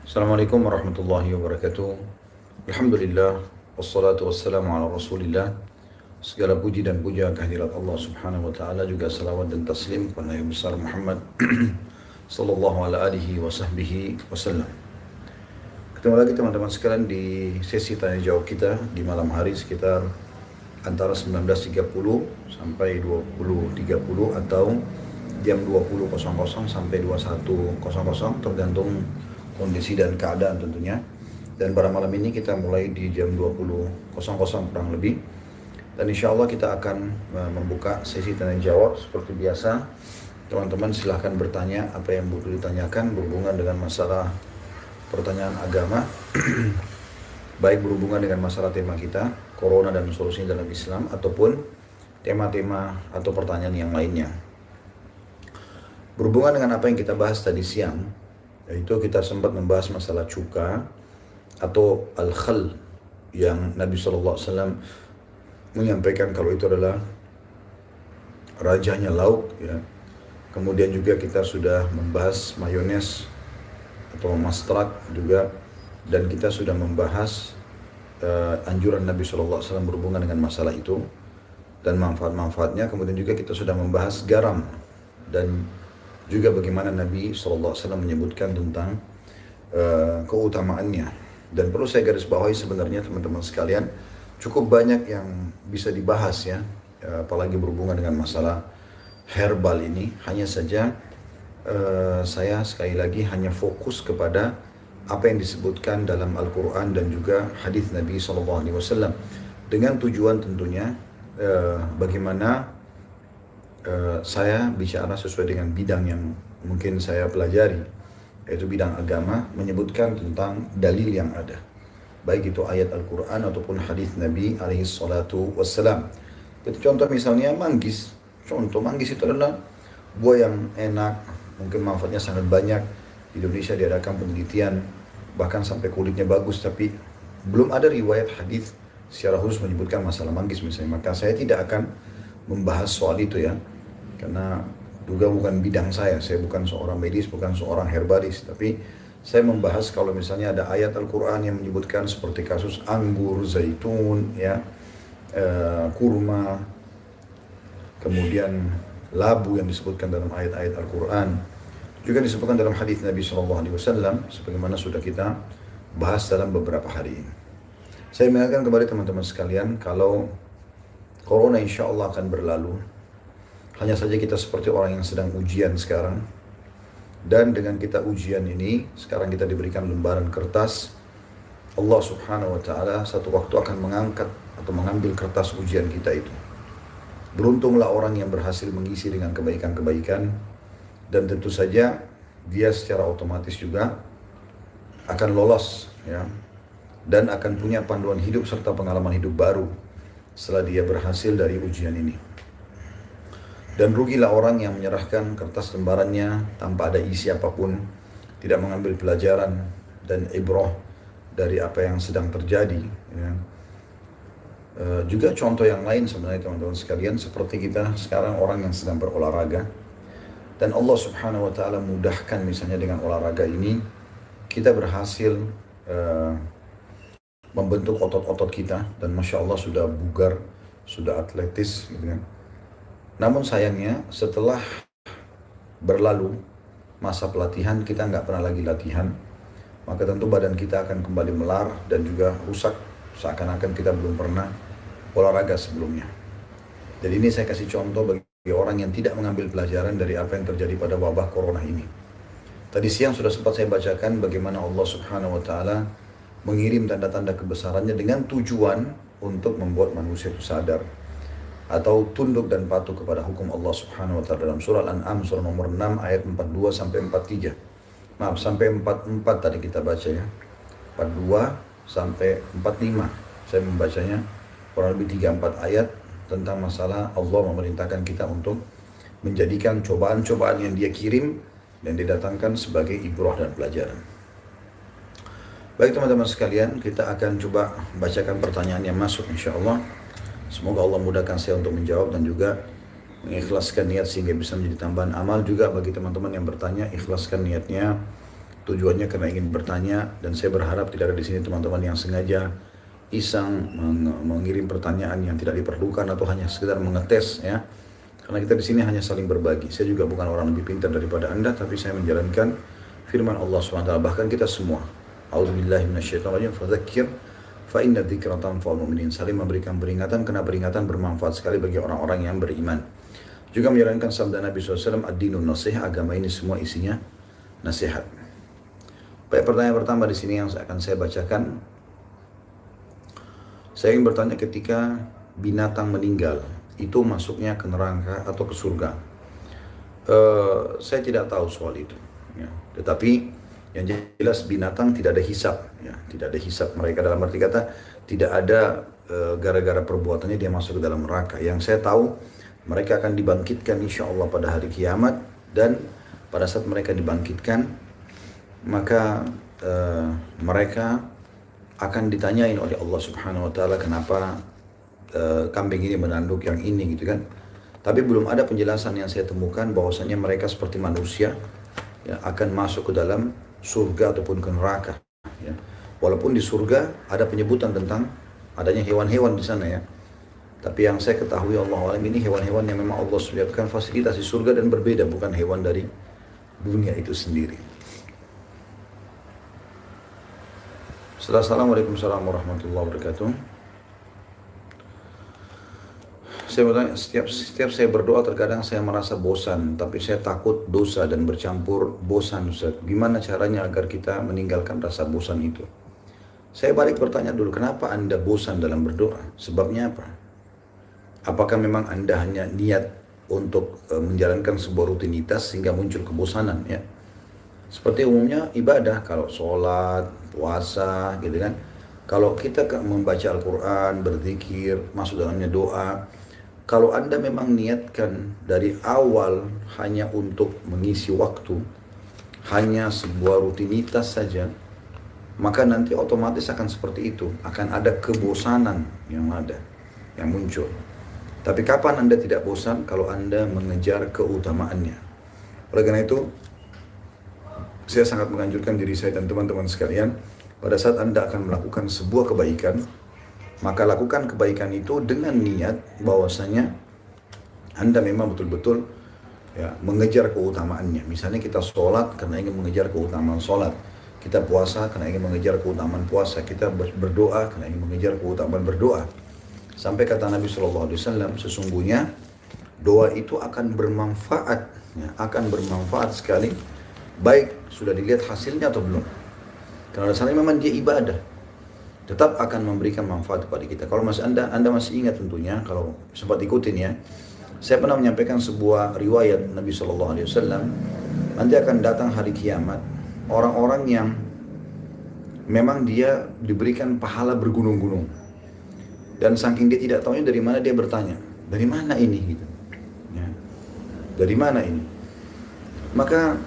Assalamualaikum warahmatullahi wabarakatuh. Alhamdulillah, wassalatu wassalamu ala rasulillah. Segala puji dan puja kehadirat Allah subhanahu wa ta'ala, juga salawat dan taslim kepada Nabi besar Muhammad sallallahu ala alihi wa sahbihi wasallam. Ketemu lagi teman-teman sekalian di sesi tanya jawab kita di malam hari sekitar antara 19.30 sampai 20.30 atau jam 20.00 sampai 21.00 tergantung kondisi dan keadaan tentunya. Dan pada malam ini kita mulai di jam 20.00 kurang lebih. Dan insya Allah kita akan membuka sesi tanya jawab seperti biasa. Teman-teman silahkan bertanya apa yang butuh ditanyakan berhubungan dengan masalah pertanyaan agama. Baik berhubungan dengan masalah tema kita, Corona dan solusinya dalam Islam, ataupun tema-tema atau pertanyaan yang lainnya. Berhubungan dengan apa yang kita bahas tadi siang, yaitu kita sempat membahas masalah cuka atau al-khal yang Nabi SAW menyampaikan kalau itu adalah rajanya lauk ya. Kemudian juga kita sudah membahas mayones atau mustard juga, dan kita sudah membahas anjuran Nabi SAW berhubungan dengan masalah itu dan manfaat-manfaatnya. Kemudian juga kita sudah membahas garam dan juga bagaimana Nabi SAW menyebutkan tentang keutamaannya. Dan perlu saya garis bawahi sebenarnya teman-teman sekalian, cukup banyak yang bisa dibahas ya, apalagi berhubungan dengan masalah herbal ini. Hanya saja saya sekali lagi hanya fokus kepada apa yang disebutkan dalam Al-Quran dan juga hadis Nabi SAW, dengan tujuan tentunya bagaimana saya bicara sesuai dengan bidang yang mungkin saya pelajari, yaitu bidang agama, menyebutkan tentang dalil yang ada, baik itu ayat Al-Quran ataupun hadis Nabi SAW. Jadi contoh misalnya manggis. Contoh manggis itu adalah buah yang enak, mungkin manfaatnya sangat banyak. Di Indonesia diadakan penelitian, bahkan sampai kulitnya bagus, tapi belum ada riwayat hadis secara khusus menyebutkan masalah manggis misalnya. Maka saya tidak akan membahas soal itu ya, karena juga bukan bidang saya bukan seorang medis, bukan seorang herbalis, tapi saya membahas kalau misalnya ada ayat Al-Quran yang menyebutkan seperti kasus anggur, zaitun, ya, kurma, kemudian labu yang disebutkan dalam ayat-ayat Al-Quran, juga disebutkan dalam hadis Nabi SAW, sebagaimana sudah kita bahas dalam beberapa hari ini. Saya mengingatkan kepada teman-teman sekalian, kalau Corona insya Allah akan berlalu. Hanya saja kita seperti orang yang sedang ujian sekarang. Dan dengan kita ujian ini, sekarang kita diberikan lembaran kertas. Allah subhanahu wa ta'ala satu waktu akan mengangkat atau mengambil kertas ujian kita itu. Beruntunglah orang yang berhasil mengisi dengan kebaikan-kebaikan. Dan tentu saja dia secara otomatis juga akan lolos ya, dan akan punya panduan hidup serta pengalaman hidup baru setelah dia berhasil dari ujian ini. Dan rugilah orang yang menyerahkan kertas lembarannya tanpa ada isi apapun, tidak mengambil pelajaran dan ibrah dari apa yang sedang terjadi ya. Juga contoh yang lain sebenarnya teman-teman sekalian, seperti kita sekarang orang yang sedang berolahraga, dan Allah subhanahu wa ta'ala mudahkan misalnya dengan olahraga ini, kita berhasil membentuk otot-otot kita, dan Masya Allah sudah bugar, sudah atletis gitu kan. Namun sayangnya setelah berlalu masa pelatihan, kita nggak pernah lagi latihan, maka tentu badan kita akan kembali melar dan juga rusak, seakan-akan kita belum pernah olahraga sebelumnya. Jadi ini saya kasih contoh bagi orang yang tidak mengambil pelajaran dari apa yang terjadi pada wabah corona ini. Tadi siang sudah sempat saya bacakan bagaimana Allah subhanahu wa ta'ala mengirim tanda-tanda kebesarannya dengan tujuan untuk membuat manusia itu sadar atau tunduk dan patuh kepada hukum Allah subhanahu wa ta'ala. Dalam surah Al-An'am surah nomor 6 ayat 42 sampai 43. Maaf, sampai 44 tadi kita baca ya. 42 sampai 45. Saya membacanya kurang lebih 3-4 ayat tentang masalah Allah memerintahkan kita untuk menjadikan cobaan-cobaan yang dia kirim dan didatangkan sebagai ibrah dan pelajaran. Baik teman-teman sekalian, kita akan coba bacakan pertanyaan yang masuk insya Allah. Semoga Allah mudahkan saya untuk menjawab dan juga mengikhlaskan niat sehingga bisa menjadi tambahan amal. Juga bagi teman-teman yang bertanya, ikhlaskan niatnya tujuannya karena ingin bertanya, dan saya berharap tidak ada di sini teman-teman yang sengaja iseng mengirim pertanyaan yang tidak diperlukan atau hanya sekedar mengetes ya. Karena kita di sini hanya saling berbagi. Saya juga bukan orang lebih pintar daripada Anda, tapi saya menjalankan firman Allah SWT. Bahkan kita semua, a'udzubillahi minasyaitonirrajim, fadzakir fa inna dzikra tanfa'ul mu'minin. Saling memberikan peringatan karena peringatan bermanfaat sekali bagi orang-orang yang beriman. Juga menjalankan sabda Nabi SAW, ad-dinun nasihat, agama ini semua isinya nasihat. Baik, pertanyaan pertama di sini yang akan saya bacakan. Saya ingin bertanya, ketika binatang meninggal, itu masuknya ke neraka atau ke surga? Saya tidak tahu soal itu. Ya. Tetapi yang jelas binatang tidak ada hisab. Ya. Tidak ada hisab mereka, dalam arti kata tidak ada gara-gara perbuatannya dia masuk ke dalam neraka. Yang saya tahu mereka akan dibangkitkan insya Allah pada hari kiamat, dan pada saat mereka dibangkitkan maka mereka akan ditanyain oleh Allah Subhanahu Wa Taala kenapa kambing ini menanduk yang ini gitu kan. Tapi belum ada penjelasan yang saya temukan bahwasanya mereka seperti manusia ya, akan masuk ke dalam surga ataupun ke neraka ya. Walaupun di surga ada penyebutan tentang adanya hewan-hewan di sana ya. Tapi yang saya ketahui Allah alam ini hewan-hewan yang memang Allah sediakan fasilitas di surga dan berbeda, bukan hewan dari dunia itu sendiri. Assalamualaikum warahmatullahi wabarakatuh. Saya bertanya, setiap saya berdoa terkadang saya merasa bosan, tapi saya takut dosa dan bercampur bosan, Ustaz. Gimana caranya agar kita meninggalkan rasa bosan itu? Saya balik bertanya dulu, kenapa Anda bosan dalam berdoa? Sebabnya apa? Apakah memang Anda hanya niat untuk menjalankan sebuah rutinitas sehingga muncul kebosanan ya? Seperti umumnya ibadah, kalau sholat, puasa gitu kan. Kalau kita membaca Al-Quran, berzikir, masuk dalamnya doa, kalau Anda memang niatkan dari awal hanya untuk mengisi waktu, hanya sebuah rutinitas saja, maka nanti otomatis akan seperti itu. Akan ada kebosanan yang muncul. Tapi kapan Anda tidak bosan? Kalau Anda mengejar keutamaannya. Oleh karena itu, saya sangat menganjurkan diri saya dan teman-teman sekalian, pada saat Anda akan melakukan sebuah kebaikan, maka lakukan kebaikan itu dengan niat bahwasanya Anda memang betul-betul ya, mengejar keutamaannya. Misalnya kita sholat karena ingin mengejar keutamaan sholat, kita puasa karena ingin mengejar keutamaan puasa, kita berdoa karena ingin mengejar keutamaan berdoa. Sampai kata Nabi SAW, sesungguhnya doa itu akan bermanfaat, ya, akan bermanfaat sekali, baik sudah dilihat hasilnya atau belum. Karena dasarnya memang dia ibadah, tetap akan memberikan manfaat kepada kita. Kalau Anda masih ingat tentunya, kalau sempat ikutin ya, saya pernah menyampaikan sebuah riwayat Nabi SAW, nanti akan datang hari kiamat, orang-orang yang memang dia diberikan pahala bergunung-gunung. Dan saking dia tidak tahunya dari mana, dia bertanya, dari mana ini? Gitu. Ya. Dari mana ini? Maka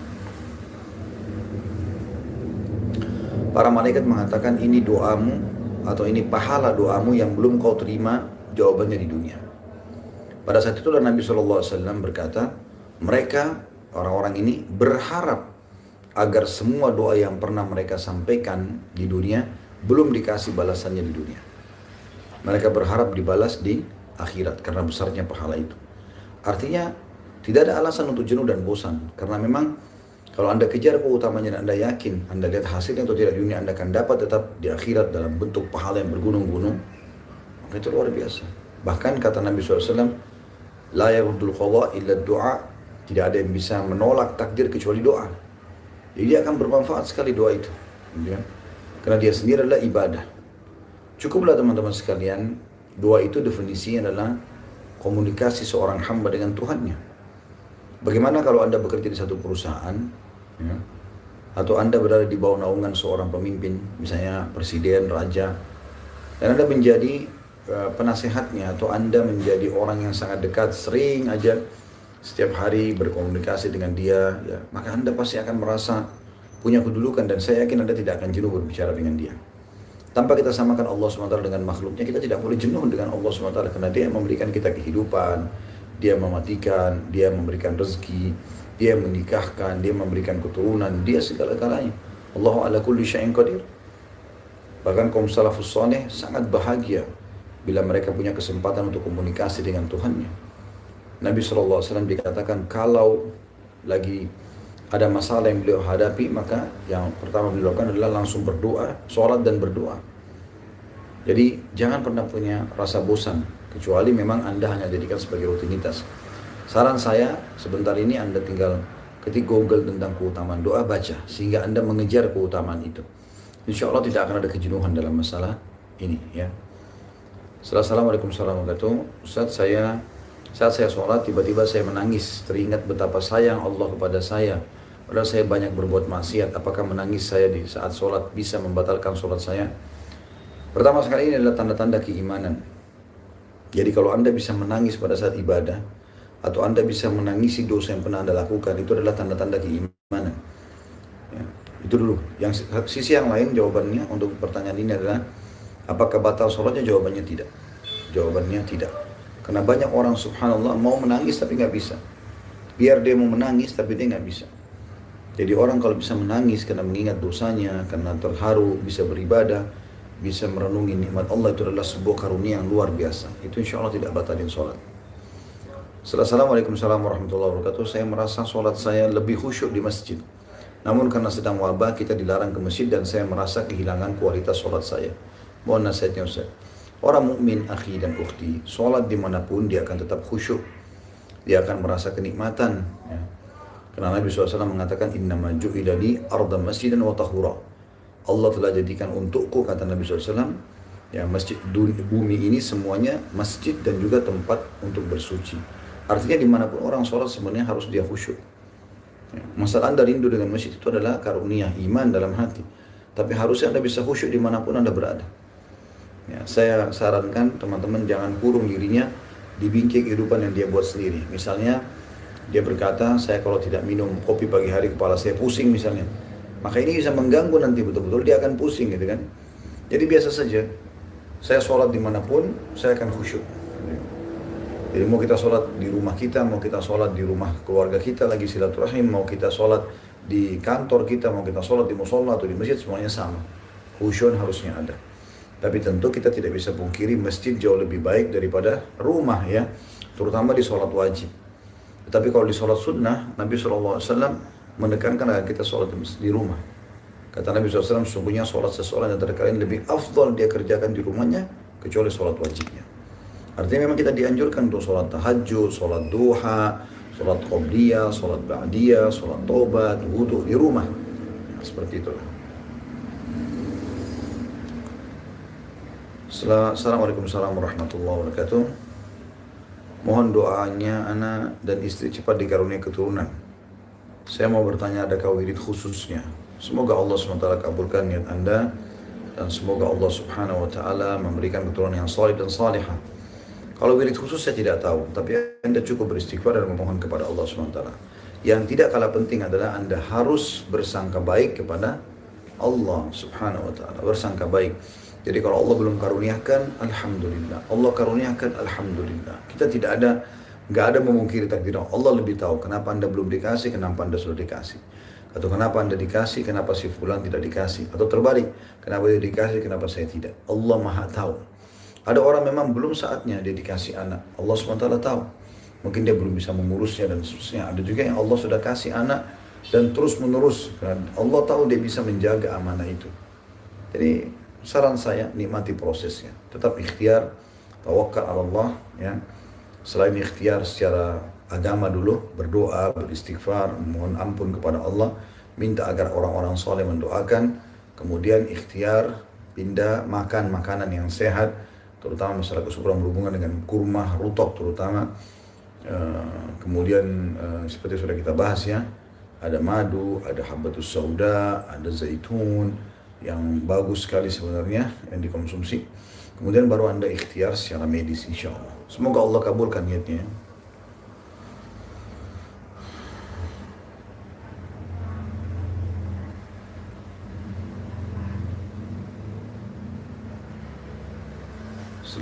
para malaikat mengatakan, ini doamu atau ini pahala doamu yang belum kau terima jawabannya di dunia. Pada saat itulah Nabi SAW berkata, mereka, orang-orang ini berharap agar semua doa yang pernah mereka sampaikan di dunia belum dikasih balasannya di dunia. Mereka berharap dibalas di akhirat karena besarnya pahala itu. Artinya tidak ada alasan untuk jenuh dan bosan, karena memang kalau Anda kejar keutamanya dan Anda yakin, Anda lihat hasilnya atau tidak di dunia, Anda akan dapat tetap di akhirat dalam bentuk pahala yang bergunung-gunung. Maka itu luar biasa. Bahkan kata Nabi SAW, la yaruddul qadha illa doa, tidak ada yang bisa menolak takdir kecuali doa. Jadi dia akan bermanfaat sekali doa itu. Karena dia sendiri adalah ibadah. Cukuplah teman-teman sekalian, doa itu definisinya adalah komunikasi seorang hamba dengan Tuhannya. Bagaimana kalau Anda bekerja di satu perusahaan, ya, atau Anda berada di bawah naungan seorang pemimpin, misalnya presiden, raja, dan Anda menjadi penasehatnya, atau Anda menjadi orang yang sangat dekat, sering aja setiap hari berkomunikasi dengan dia, ya, maka Anda pasti akan merasa punya kedudukan, dan saya yakin Anda tidak akan jenuh berbicara dengan dia. Tanpa kita samakan Allah SWT dengan makhluknya, kita tidak boleh jenuh dengan Allah SWT, karena dia yang memberikan kita kehidupan, dia mematikan, dia memberikan rezeki, dia menikahkan, dia memberikan keturunan, dia segala-galanya. Allahu ala kulli syai'in qadir. Bahkan kaum salafus saleh sangat bahagia bila mereka punya kesempatan untuk komunikasi dengan Tuhannya. Nabi SAW dikatakan kalau lagi ada masalah yang beliau hadapi, maka yang pertama beliau lakukan adalah langsung berdoa, sholat dan berdoa. Jadi jangan pernah punya rasa bosan, kecuali memang Anda hanya jadikan sebagai rutinitas. Saran saya, sebentar ini Anda tinggal ketik Google tentang keutamaan doa, baca, sehingga Anda mengejar keutamaan itu. Insya Allah tidak akan ada kejenuhan dalam masalah ini, ya. Assalamualaikum warahmatullahi wabarakatuh. Ustaz, saat saya sholat tiba-tiba saya menangis, teringat betapa sayang Allah kepada saya. Padahal saya banyak berbuat maksiat. Apakah menangis saya di saat sholat bisa membatalkan sholat saya? Pertama sekali, ini adalah tanda-tanda keimanan. Jadi kalau Anda bisa menangis pada saat ibadah, atau Anda bisa menangisi dosa yang pernah Anda lakukan, itu adalah tanda-tanda keimanan. Ya, itu dulu. Yang sisi yang lain, jawabannya untuk pertanyaan ini adalah, apakah batal sholatnya? Jawabannya tidak. Jawabannya tidak. Karena banyak orang subhanallah mau menangis tapi nggak bisa. Biar dia mau menangis tapi dia nggak bisa. Jadi orang kalau bisa menangis karena mengingat dosanya, karena terharu, bisa beribadah, bisa merenungi nikmat Allah, itu adalah sebuah karunia yang luar biasa. Itu insya Allah tidak batalin sholat. Assalamualaikum warahmatullahi wabarakatuh. Saya merasa sholat saya lebih khusyuk di masjid. Namun karena sedang wabah kita dilarang ke masjid dan saya merasa kehilangan kualitas sholat saya. Mohon nasihatnya Ustaz. Orang mukmin, akhi dan ukhti, sholat dimanapun dia akan tetap khusyuk. Dia akan merasa kenikmatan. Ya. Karena Nabi SAW mengatakan, innama ju'ila li arda masjidan wa tahura. Allah telah jadikan untukku, kata Nabi SAW, ya, masjid bumi ini semuanya masjid dan juga tempat untuk bersuci. Artinya dimanapun orang sholat sebenarnya harus dia khusyuk. Ya. Masalah Anda rindu dengan masjid itu adalah karunia, iman dalam hati. Tapi harusnya Anda bisa khusyuk dimanapun Anda berada. Ya, saya sarankan teman-teman jangan kurung dirinya di bingkai kehidupan yang dia buat sendiri. Misalnya dia berkata, saya kalau tidak minum kopi pagi hari kepala saya pusing misalnya. Maka ini bisa mengganggu nanti, betul-betul dia akan pusing gitu kan. Jadi biasa saja, saya sholat dimanapun saya akan khusyuk. Jadi mau kita sholat di rumah kita, mau kita sholat di rumah keluarga kita lagi silaturahim, mau kita sholat di kantor kita, mau kita sholat di musola atau di masjid, semuanya sama. Khusyuk harusnya ada. Tapi tentu kita tidak bisa pungkiri masjid jauh lebih baik daripada rumah, ya, terutama di sholat wajib. Tetapi kalau di sholat sunnah, Nabi SAW menekankan agar kita sholat di rumah. Kata Nabi SAW, sesungguhnya sholat seseorang yang kalian lebih afdal dia kerjakan di rumahnya kecuali sholat wajibnya. Artinya memang kita dianjurkan untuk sholat tahajud, sholat duha, sholat qobliyah, sholat ba'diyah, sholat taubat, wudhu di rumah. Nah, seperti itulah. Assalamualaikum warahmatullahi wabarakatuh. Mohon doanya anak dan istri cepat dikaruniai keturunan. Saya mau bertanya, adakah wirid khususnya? Semoga Allah SWT kabulkan niat Anda dan semoga Allah Subhanahu wa taala memberikan keturunan yang salih dan salihah. Kalau wirid khusus saya tidak tahu, tapi Anda cukup beristighfar dan memohon kepada Allah SWT. Yang tidak kalah penting adalah Anda harus bersangka baik kepada Allah Subhanahu wa taala, bersangka baik. Jadi kalau Allah belum karuniakan, alhamdulillah. Allah karuniakan, alhamdulillah. Kita nggak ada memungkiri takdir Allah. Lebih tahu kenapa Anda belum dikasih, kenapa Anda sudah dikasih. Atau kenapa Anda dikasih, kenapa si fulan tidak dikasih. Atau terbalik, kenapa dia dikasih, kenapa saya tidak. Allah Maha tahu. Ada orang memang belum saatnya dia dikasih anak. Allah SWT tahu. Mungkin dia belum bisa mengurusnya dan seterusnya. Ada juga yang Allah sudah kasih anak dan terus menerus. Karena Allah tahu dia bisa menjaga amanah itu. Jadi saran saya, nikmati prosesnya. Tetap ikhtiar, tawakal ala Allah, ya. Selain ikhtiar secara agama dulu, berdoa, beristighfar, mohon ampun kepada Allah, minta agar orang-orang soleh mendoakan, kemudian ikhtiar, pindah, makan makanan yang sehat, terutama masalah kesuburan berhubungan dengan kurma, rutok terutama. Kemudian seperti sudah kita bahas, ya, ada madu, ada habbatus sauda, ada zaitun, yang bagus sekali sebenarnya yang dikonsumsi. Kemudian baru Anda ikhtiar secara medis insya Allah. Semoga Allah kabulkan niatnya.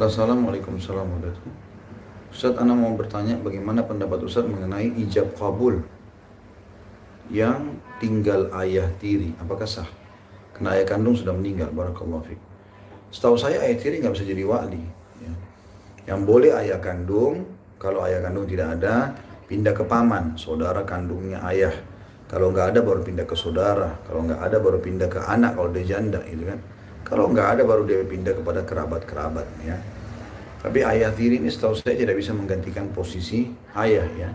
Assalamualaikum warahmatullahi wabarakatuh. Ustaz, ana mau bertanya bagaimana pendapat Ustaz mengenai ijab kabul. yang tinggal ayah tiri, apakah sah? Karena ayah kandung sudah meninggal, barakallahu fiik. Setahu saya ayah tiri nggak bisa jadi wali. Ya. Yang boleh ayah kandung, kalau ayah kandung tidak ada, pindah ke paman, saudara kandungnya ayah. Kalau nggak ada baru pindah ke saudara, kalau nggak ada baru pindah ke anak kalau dia janda, gitu kan. Kalau nggak ada baru dia pindah kepada kerabat-kerabat, ya. Tapi ayah tiri ini setahu saya tidak bisa menggantikan posisi ayah, ya.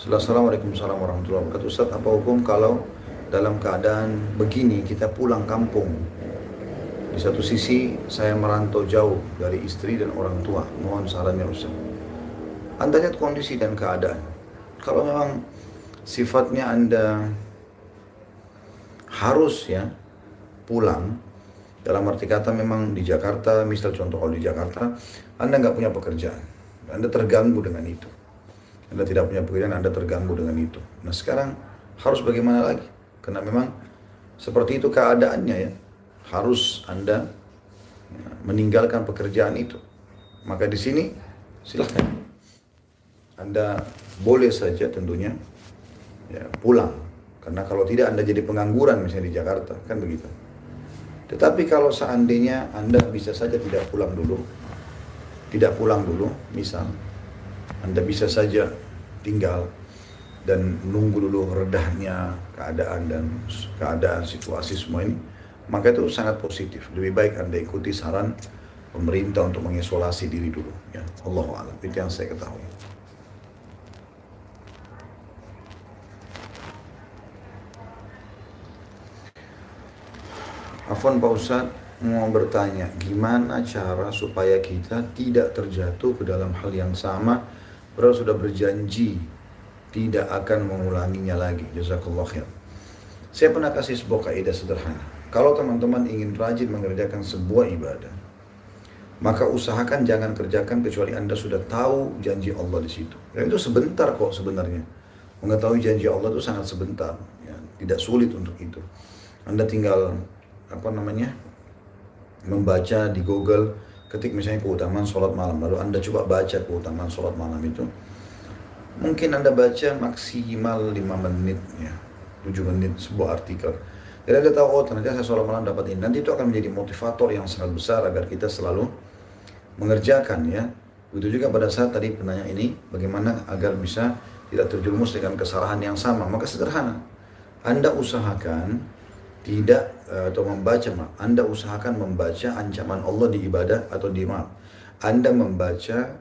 Assalamualaikum warahmatullahi wabarakatuh. Ustaz, apa hukum kalau dalam keadaan begini kita pulang kampung? Di satu sisi saya merantau jauh dari istri dan orang tua. Mohon sarannya Ustaz. Anda lihat kondisi dan keadaan. Kalau memang sifatnya Anda harus ya pulang, dalam arti kata memang di Jakarta, misal contoh kalau di Jakarta, Anda nggak punya pekerjaan, Anda terganggu dengan itu. Anda tidak punya pekerjaan, Anda terganggu dengan itu. Nah sekarang harus bagaimana lagi? Karena memang seperti itu keadaannya ya. Harus Anda ya, meninggalkan pekerjaan itu. Maka di sini silahkan Anda boleh saja tentunya ya, pulang. Karena kalau tidak Anda jadi pengangguran misalnya di Jakarta, kan begitu. Tetapi kalau seandainya Anda bisa saja tidak pulang dulu, misal Anda bisa saja tinggal dan menunggu dulu redahnya keadaan situasi semua ini, maka itu sangat positif. Lebih baik Anda ikuti saran pemerintah untuk mengisolasi diri dulu. Ya, Allahu a'lam. Itu yang saya ketahui. Afwan Pak Ustadz, mau bertanya, gimana cara supaya kita tidak terjatuh ke dalam hal yang sama, padahal sudah berjanji tidak akan mengulanginya lagi. Jazakallah khair. Saya pernah kasih sebuah kaidah sederhana. Kalau teman-teman ingin rajin mengerjakan sebuah ibadah, maka usahakan jangan kerjakan kecuali Anda sudah tahu janji Allah di situ. Dan itu sebentar kok sebenarnya. Mengetahui janji Allah itu sangat sebentar, ya, tidak sulit untuk itu. Anda tinggal membaca di Google, ketik misalnya keutamaan sholat malam, lalu Anda coba baca keutamaan sholat malam itu. Mungkin Anda baca maksimal 5 menit, ya, 7 menit sebuah artikel. Jadi Anda tahu, oh ternyata saya sholat malam dapat ini. Nanti itu akan menjadi motivator yang sangat besar agar kita selalu mengerjakan, ya. Begitu juga pada saat tadi penanya ini, bagaimana agar bisa tidak terjerumus dengan kesalahan yang sama. Maka sederhana, Anda usahakan Anda usahakan membaca ancaman Allah di ibadah atau di maaf. Anda membaca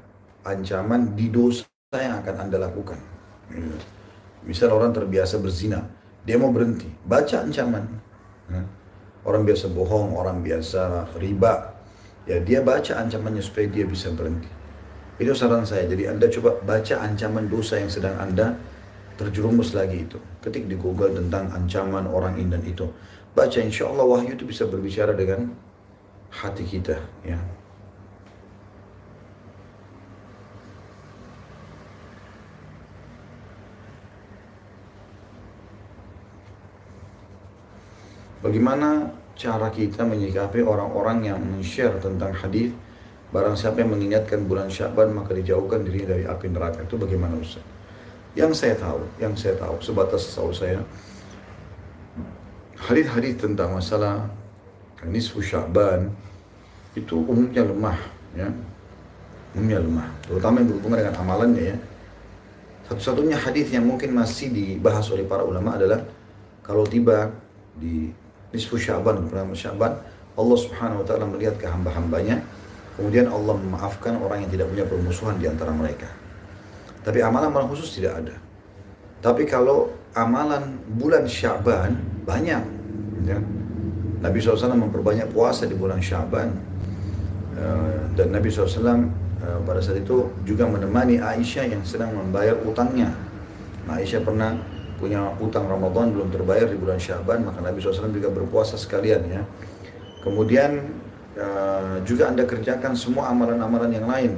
ancaman di dosa yang akan Anda lakukan. Misal orang terbiasa berzina, dia mau berhenti, baca ancaman. Orang biasa bohong, orang biasa riba, ya dia baca ancamannya supaya dia bisa berhenti. Itu saran saya. Jadi Anda coba baca ancaman dosa yang sedang Anda terjerumus lagi itu. Ketik di Google tentang ancaman orang ini dan itu. Baca, insya Allah wahyu itu bisa berbicara dengan hati kita, ya. Bagaimana cara kita menyikapi orang-orang yang men-share tentang hadis, barang siapa yang mengingatkan bulan Sya'ban maka dijauhkan dirinya dari api neraka, itu bagaimana Ustaz? Yang saya tahu, sebatas tahu saya, hadis-hadis tentang masalah nisfu Sya'ban itu umumnya lemah, ya. Umumnya lemah, terutama yang berhubungan dengan amalannya, ya. Satu-satunya hadis yang mungkin masih dibahas oleh para ulama adalah kalau tiba di nisfu Sya'ban, bulan Sya'ban, Allah Subhanahu wa taala melihat ke hamba-hambanya, kemudian Allah memaafkan orang yang tidak punya permusuhan di antara mereka. Tapi amalan khusus tidak ada. Tapi kalau amalan bulan Sya'ban banyak, ya. Nabi SAW memperbanyak puasa di bulan Sya'ban, dan Nabi SAW pada saat itu juga menemani Aisyah yang sedang membayar utangnya. Nah, Aisyah pernah punya utang Ramadan belum terbayar di bulan Sya'ban, maka Nabi SAW juga berpuasa sekalian, ya. Kemudian juga Anda kerjakan semua amalan-amalan yang lain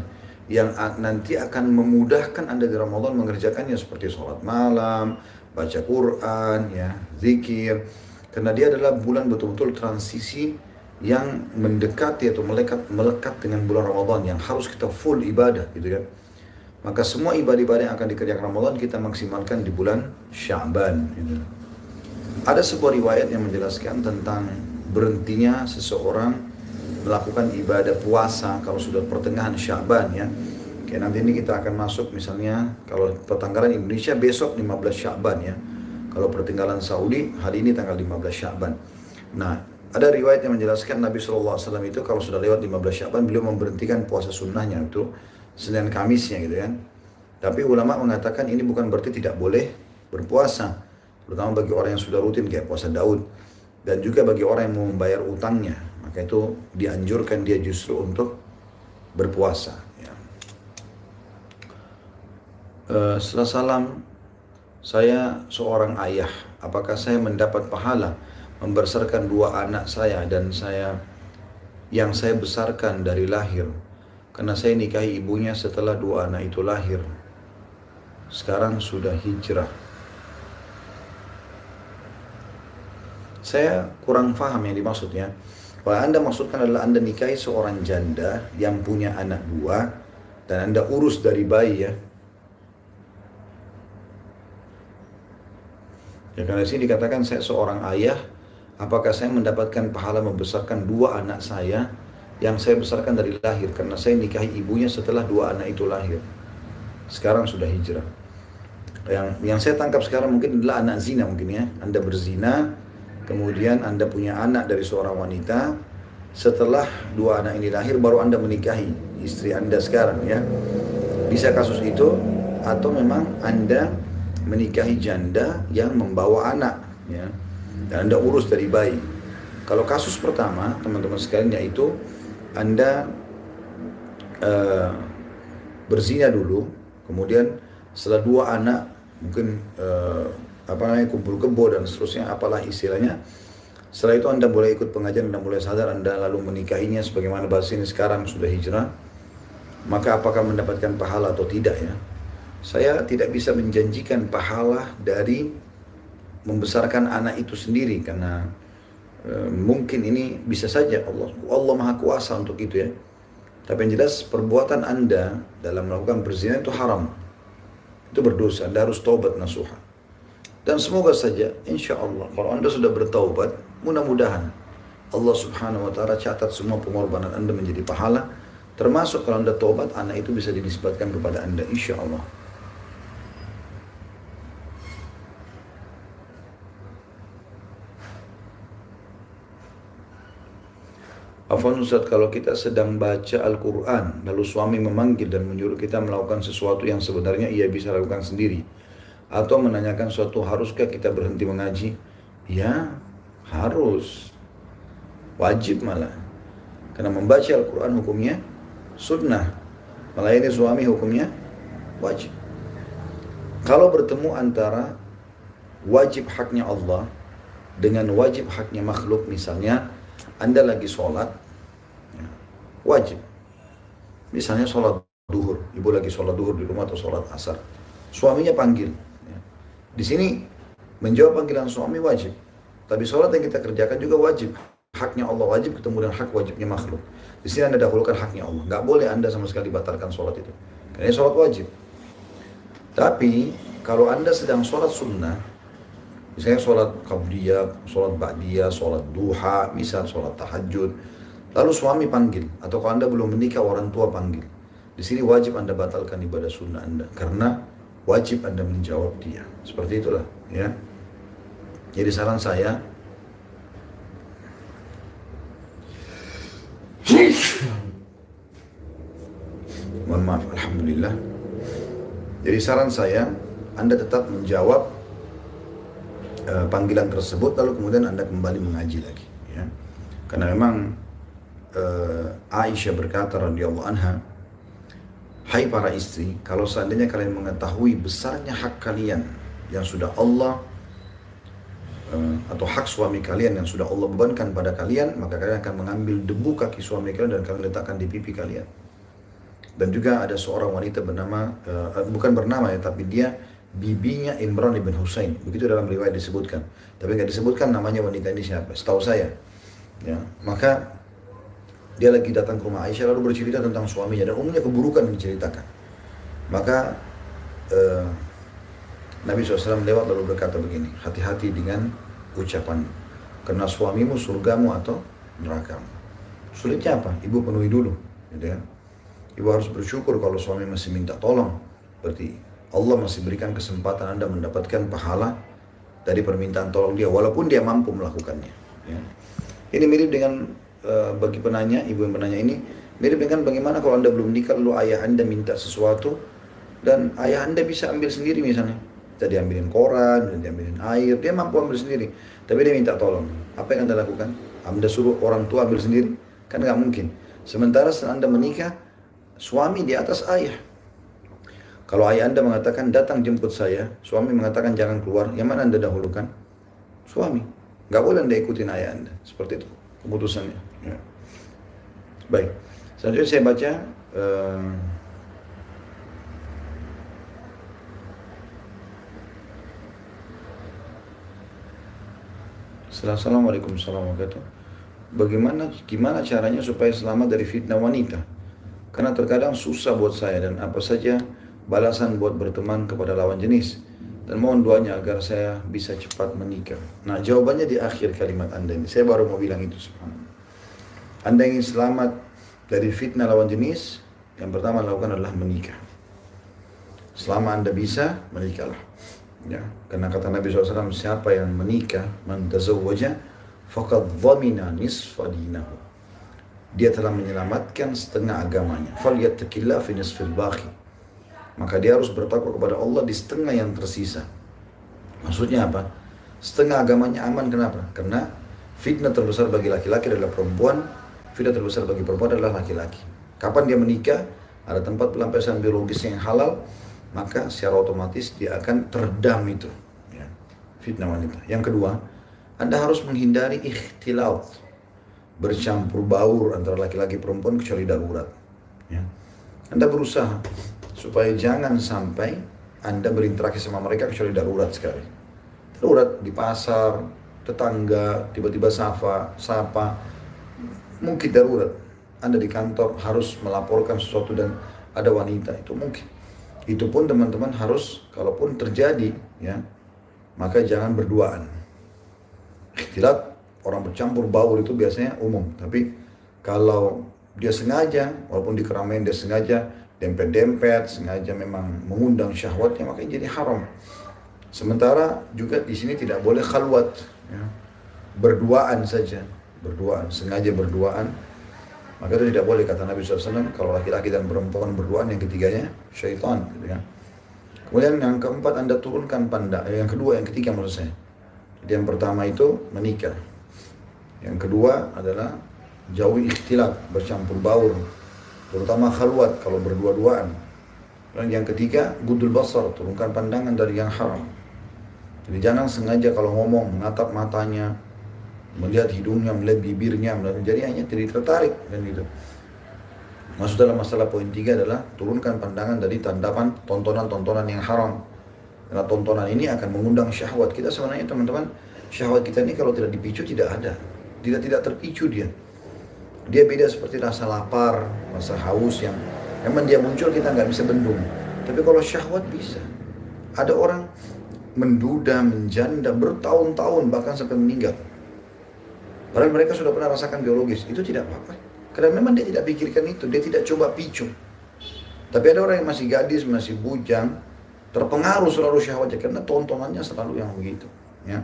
yang nanti akan memudahkan Anda di Ramadan mengerjakannya, seperti sholat malam, baca Quran, ya, zikir. Karena dia adalah bulan betul-betul transisi yang mendekati atau melekat dengan bulan Ramadan yang harus kita full ibadah gitu kan. Maka semua ibadah-ibadah yang akan dikerjakan Ramadan kita maksimalkan di bulan Sya'ban gitu. Ada sebuah riwayat yang menjelaskan tentang berhentinya seseorang melakukan ibadah puasa kalau sudah pertengahan Sya'ban ya. Kayak nanti ini kita akan masuk misalnya kalau pertanggalan Indonesia besok 15 Sya'ban ya. Kalau pertanggalan Saudi hari ini tanggal 15 Sya'ban. Nah, ada riwayat yang menjelaskan Nabi SAW itu kalau sudah lewat 15 Sya'ban beliau memberhentikan puasa sunnahnya itu Senin Kamisnya gitu kan. Tapi ulama mengatakan ini bukan berarti tidak boleh berpuasa, terutama bagi orang yang sudah rutin kayak puasa Daud, dan juga bagi orang yang mau membayar utangnya, maka itu dianjurkan dia justru untuk berpuasa ya. Setelah salam, saya seorang ayah, apakah saya mendapat pahala membesarkan dua anak saya dan yang saya besarkan dari lahir? Karena saya nikahi ibunya setelah dua anak itu lahir. Sekarang sudah hijrah. Saya kurang paham yang dimaksudnya. Kalau Anda maksudkan adalah Anda nikahi seorang janda yang punya anak dua dan Anda urus dari bayi ya. Ya karena di sini dikatakan saya seorang ayah, apakah saya mendapatkan pahala membesarkan dua anak saya yang saya besarkan dari lahir karena saya nikahi ibunya setelah dua anak itu lahir. Sekarang sudah hijrah. Yang saya tangkap sekarang mungkin adalah anak zina mungkin ya. Anda berzina, kemudian Anda punya anak dari seorang wanita, setelah dua anak ini lahir baru Anda menikahi istri Anda sekarang ya. Bisa kasus itu atau memang Anda menikahi janda yang membawa anak ya. Dan Anda urus dari bayi. Kalau kasus pertama teman-teman sekalian yaitu Anda berzina dulu, kemudian setelah dua anak mungkin kumpul kebo dan seterusnya, apalah istilahnya. Setelah itu Anda boleh ikut pengajian, Anda mulai sadar, Anda lalu menikahinya sebagaimana bahasa ini sekarang sudah hijrah. Maka apakah mendapatkan pahala atau tidak ya? Saya tidak bisa menjanjikan pahala dari membesarkan anak itu sendiri karena mungkin ini bisa saja Allah Maha Kuasa untuk itu ya. Tapi yang jelas perbuatan Anda dalam melakukan perzinahan itu haram. Itu berdosa, Anda harus taubat nasuha. Dan semoga saja insya Allah kalau Anda sudah bertaubat, mudah-mudahan Allah Subhanahu wa taala catat semua pengorbanan Anda menjadi pahala, termasuk kalau Anda taubat anak itu bisa dinisbatkan kepada Anda insya Allah. Afwan Ustaz, kalau kita sedang baca Al-Quran, lalu suami memanggil dan menyuruh kita melakukan sesuatu yang sebenarnya ia bisa lakukan sendiri, atau menanyakan suatu haruskah kita berhenti mengaji? Ya, harus. Wajib malah. Karena membaca Al-Quran hukumnya sunnah. Melayani suami hukumnya wajib. Kalau bertemu antara wajib haknya Allah dengan wajib haknya makhluk, misalnya Anda lagi sholat, wajib. Misalnya sholat duhur, ibu lagi sholat duhur di rumah atau sholat asar, suaminya panggil. Di sini menjawab panggilan suami wajib, tapi sholat yang kita kerjakan juga wajib. Haknya Allah wajib ketemu dengan hak wajibnya makhluk. Di sini Anda dahulukan haknya Allah. Nggak boleh Anda sama sekali batalkan sholat itu, karena ini sholat wajib. Tapi kalau Anda sedang sholat sunnah, misalnya sholat qabliyah, sholat ba'diyah, sholat duha, misal sholat tahajud, lalu suami panggil, atau kalau Anda belum menikah orang tua panggil, di sini wajib Anda batalkan ibadah sunnah Anda, karena wajib Anda menjawab dia. Seperti itulah, ya. Jadi saran saya, mohon maaf, alhamdulillah. Jadi saran saya, Anda tetap menjawab panggilan tersebut, lalu kemudian Anda kembali mengaji lagi, ya. Karena memang Aisyah berkata radhiyallahu anha, hai para istri, kalau seandainya kalian mengetahui besarnya hak kalian yang sudah Allah atau hak suami kalian yang sudah Allah bebankan pada kalian, maka kalian akan mengambil debu kaki suami kalian dan kalian letakkan di pipi kalian. Dan juga ada seorang wanita bernama, bukan bernama ya, tapi dia bibinya Imran ibn Husain, begitu dalam riwayat disebutkan. Tapi nggak disebutkan namanya wanita ini siapa, setahu saya. Ya, maka dia lagi datang ke rumah Aisyah lalu bercerita tentang suaminya dan umumnya keburukan yang diceritakan. Maka eh, Nabi SAW lewat lalu berkata begini, hati-hati dengan ucapan, karena suamimu surgamu atau nerakamu. Sulitnya apa? Ibu penuhi dulu, gitu kan? Ibu harus bersyukur kalau suami masih minta tolong. Berarti Allah masih berikan kesempatan Anda mendapatkan pahala dari permintaan tolong dia, walaupun dia mampu melakukannya. Ya. Ini mirip dengan bagi penanya, ibu yang penanya ini, mirip dengan bagaimana kalau Anda belum nikah lalu ayah Anda minta sesuatu dan ayah Anda bisa ambil sendiri misalnya. Kita diambilin koran, dan diambilin air, dia mampu ambil sendiri. Tapi dia minta tolong. Apa yang Anda lakukan? Anda suruh orang tua ambil sendiri? Kan nggak mungkin. Sementara setelah Anda menikah, suami di atas ayah. Kalau ayah Anda mengatakan datang jemput saya, suami mengatakan jangan keluar, yang mana Anda dahulukan? Suami. Nggak boleh Anda ikutin ayah Anda. Seperti itu keputusannya. Ya. Baik. Selanjutnya saya baca Assalamualaikum warahmatullahi wabarakatuh. Gimana caranya supaya selamat dari fitnah wanita? Karena terkadang susah buat saya dan apa saja balasan buat berteman kepada lawan jenis. Dan mohon doanya agar saya bisa cepat menikah. Nah, jawabannya di akhir kalimat Anda ini. Saya baru mau bilang itu, subhanallah. Anda ingin selamat dari fitnah lawan jenis, yang pertama lakukan adalah menikah. Selama Anda bisa, menikahlah. Ya, karena kata Nabi SAW, siapa yang menikah, man tazawwaja faqad dhamina nisfa dinahu. Dia telah menyelamatkan setengah agamanya. Falyattaqillah fi nisfil baqi. Maka dia harus bertakwa kepada Allah di setengah yang tersisa. Maksudnya apa? Setengah agamanya aman, kenapa? Karena fitnah terbesar bagi laki-laki adalah perempuan, fitnah terbesar bagi perempuan adalah laki-laki. Kapan dia menikah, ada tempat pelampiasan biologisnya yang halal, maka secara otomatis dia akan teredam itu, ya, fitnah wanita. Yang kedua, Anda harus menghindari ikhtilat, bercampur baur antara laki-laki perempuan kecuali darurat. Ya. Anda berusaha supaya jangan sampai Anda berinteraksi sama mereka kecuali darurat sekali. Darurat di pasar, tetangga, tiba-tiba sapa, mungkin darurat. Anda di kantor harus melaporkan sesuatu dan ada wanita, itu mungkin. Itu pun teman-teman harus, kalaupun terjadi, ya, maka jangan berduaan. Ikhtilat, orang bercampur baur itu biasanya umum. Tapi kalau dia sengaja, walaupun di keramaian dia sengaja dempet-dempet, sengaja memang mengundang syahwatnya, maka jadi haram. Sementara juga di sini tidak boleh khalwat, ya, berduaan saja, sengaja berduaan. Maka itu tidak boleh, kata Nabi SAW, kalau laki-laki dan perempuan berduaan, yang ketiganya syaitan, gitu kan. Kemudian yang keempat, Anda turunkan yang ketiga maksud saya. Jadi yang pertama itu menikah. Yang kedua adalah jauhi ikhtilat, bercampur baur, terutama khalwat kalau berdua-duaan. Dan yang ketiga, gudul basar, turunkan pandangan dari yang haram. Jadi jangan sengaja kalau ngomong menatap matanya, melihat hidungnya, melihat bibirnya, jadi hanya tidak tertarik dan gitu. Maksud dalam masalah poin 3 adalah turunkan pandangan dari tandapan tontonan-tontonan yang haram. Karena tontonan ini akan mengundang syahwat kita. Sebenarnya teman-teman, syahwat kita ini kalau tidak dipicu tidak ada, tidak terpicu dia. Dia beda seperti rasa lapar, rasa haus yang memang dia muncul kita nggak bisa bendung. Tapi kalau syahwat bisa. Ada orang menduda, menjanda bertahun-tahun bahkan sampai meninggal. Padahal mereka sudah pernah rasakan biologis, itu tidak apa-apa. Karena memang dia tidak pikirkan itu, dia tidak coba picu. Tapi ada orang yang masih gadis, masih bujang, terpengaruh selalu syahwatnya karena tontonannya selalu yang begitu. Ya.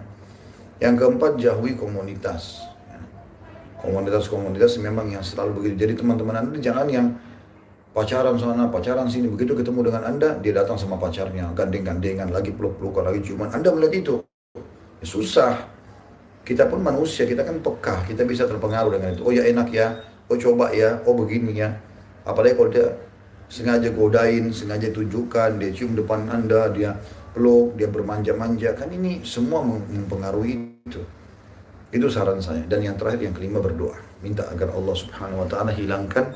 Yang keempat, jauhi komunitas. Ya. Komunitas memang yang selalu begitu. Jadi teman-teman Anda jangan yang pacaran sana, pacaran sini, begitu ketemu dengan Anda, dia datang sama pacarnya, gandeng-gandengan, lagi peluk-pelukan, lagi ciuman. Anda melihat itu, ya susah. Kita pun manusia, kita kan peka, kita bisa terpengaruh dengan itu. Oh ya enak ya, oh coba ya, oh begini ya. Apalagi kalau dia sengaja godain, sengaja tunjukkan, dia cium depan Anda, dia peluk, dia bermanja-manja. Kan ini semua mempengaruhi itu. Itu saran saya. Dan yang terakhir, yang kelima, berdoa. Minta agar Allah Subhanahu wa ta'ala hilangkan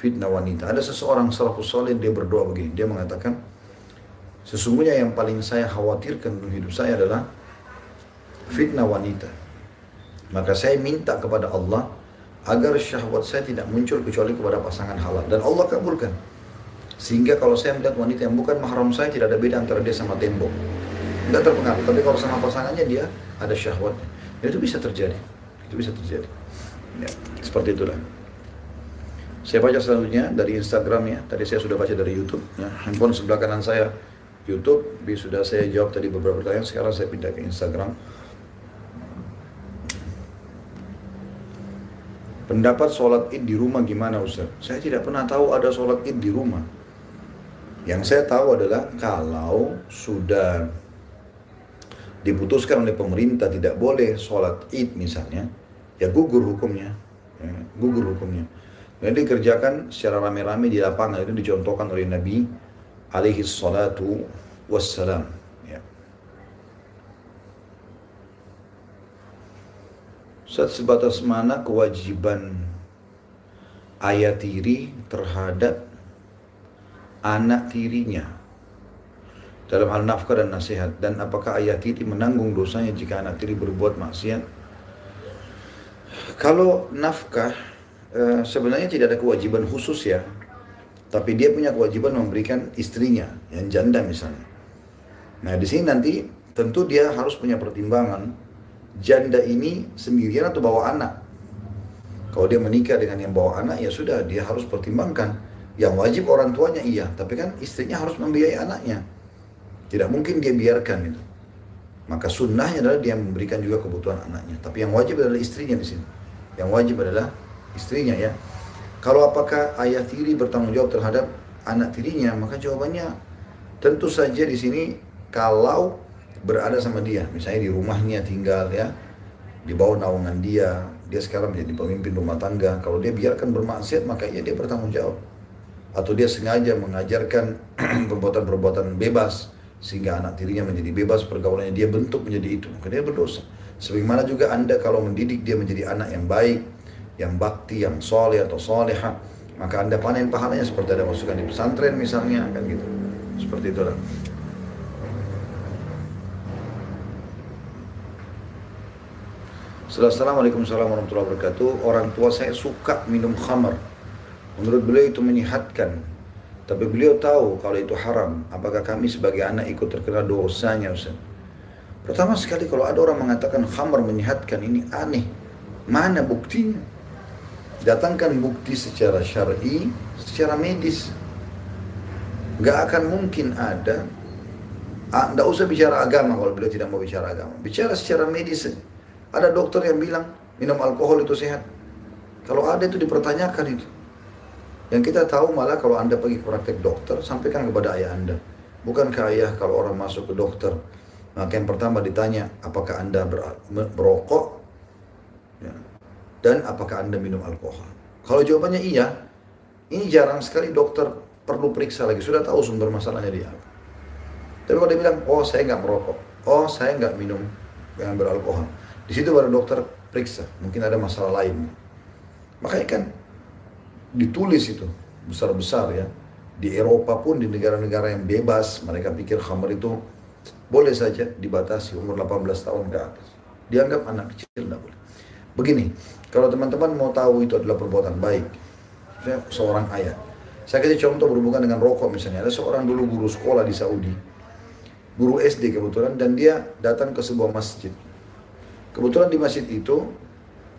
fitnah wanita. Ada seseorang salafus saleh, dia berdoa begini. Dia mengatakan, sesungguhnya yang paling saya khawatirkan dalam hidup saya adalah fitnah wanita. Maka saya minta kepada Allah agar syahwat saya tidak muncul kecuali kepada pasangan halal. Dan Allah kabulkan. Sehingga kalau saya melihat wanita yang bukan mahram saya, tidak ada beda antara dia sama tembok. Enggak terpengaruh. Tapi kalau sama pasangannya dia ada syahwatnya. Dan itu bisa terjadi. Itu bisa terjadi. Ya, seperti itulah. Saya baca selanjutnya dari Instagram ya. Tadi saya sudah baca dari YouTube. Ya. Handphone sebelah kanan saya YouTube. Sudah saya jawab tadi beberapa pertanyaan. Sekarang saya pindah ke Instagram. Pendapat sholat id di rumah gimana Ustaz? Saya tidak pernah tahu ada sholat id di rumah. Yang saya tahu adalah kalau sudah diputuskan oleh pemerintah tidak boleh sholat id misalnya, ya gugur hukumnya. Ya, gugur hukumnya. Jadi dikerjakan secara rame-rame di lapangan. Itu dicontohkan oleh Nabi alaihi salatu wassalam. Ya. Sebatas mana kewajiban ayah tiri terhadap anak tirinya dalam hal nafkah dan nasihat, dan apakah ayah tiri menanggung dosanya jika anak tiri berbuat maksiat? Kalau nafkah sebenarnya tidak ada kewajiban khusus ya, tapi dia punya kewajiban memberikan istrinya yang janda misalnya. Nah di sini nanti tentu dia harus punya pertimbangan, janda ini sendirian atau bawa anak. Kalau dia menikah dengan yang bawa anak, ya sudah, dia harus pertimbangkan. Yang wajib orang tuanya iya, tapi kan istrinya harus membiayai anaknya. Tidak mungkin dia biarkan itu. Maka sunnahnya adalah dia memberikan juga kebutuhan anaknya. Tapi yang wajib adalah istrinya di sini. Yang wajib adalah istrinya ya. Kalau apakah ayah tiri bertanggung jawab terhadap anak tirinya, maka jawabannya tentu saja di sini kalau berada sama dia, misalnya di rumahnya tinggal ya, di bawah naungan dia sekarang menjadi pemimpin rumah tangga. Kalau dia biarkan bermaksiat, maka ya dia bertanggung jawab. Atau dia sengaja mengajarkan perbuatan-perbuatan bebas sehingga anak tirinya menjadi bebas, pergaulannya dia bentuk menjadi itu, maka dia berdosa. Sebagaimana juga Anda kalau mendidik dia menjadi anak yang baik, yang bakti, yang soleh atau soleha, maka Anda panen pahalanya seperti ada masukan di pesantren misalnya, kan gitu. Seperti itulah. Assalamualaikum warahmatullahi wabarakatuh. Orang tua saya suka minum khamar. Menurut beliau itu menyehatkan. Tapi beliau tahu kalau itu haram. Apakah kami sebagai anak ikut terkena dosanya Ustaz? Pertama sekali kalau ada orang mengatakan khamar menyehatkan, ini aneh. Mana buktinya? Datangkan bukti secara syar'i, secara medis. Gak akan mungkin ada. Nggak usah bicara agama kalau beliau tidak mau bicara agama. Bicara secara medis. Ada dokter yang bilang minum alkohol itu sehat. Kalau ada itu dipertanyakan itu. Yang kita tahu malah kalau Anda pergi ke praktek dokter, sampaikan kepada ayah Anda. Bukankah ayah kalau orang masuk ke dokter, maka yang pertama ditanya, apakah Anda berokok? Ya. Dan apakah Anda minum alkohol? Kalau jawabannya iya, ini jarang sekali dokter perlu periksa lagi. Sudah tahu sumber masalahnya dia. Tapi kalau dia bilang, oh saya nggak merokok, oh saya nggak minum yang beralkohol, di situ baru dokter periksa, mungkin ada masalah lain. Makanya kan ditulis itu besar-besar ya. Di Eropa pun, di negara-negara yang bebas, mereka pikir khamar itu boleh saja dibatasi umur 18 tahun ke atas. Dianggap anak kecil, tidak boleh. Begini, kalau teman-teman mau tahu itu adalah perbuatan baik, saya seorang ayah, saya kasih contoh berhubungan dengan rokok misalnya. Ada seorang dulu guru sekolah di Saudi, guru SD kebetulan, dan dia datang ke sebuah masjid. Kebetulan di masjid itu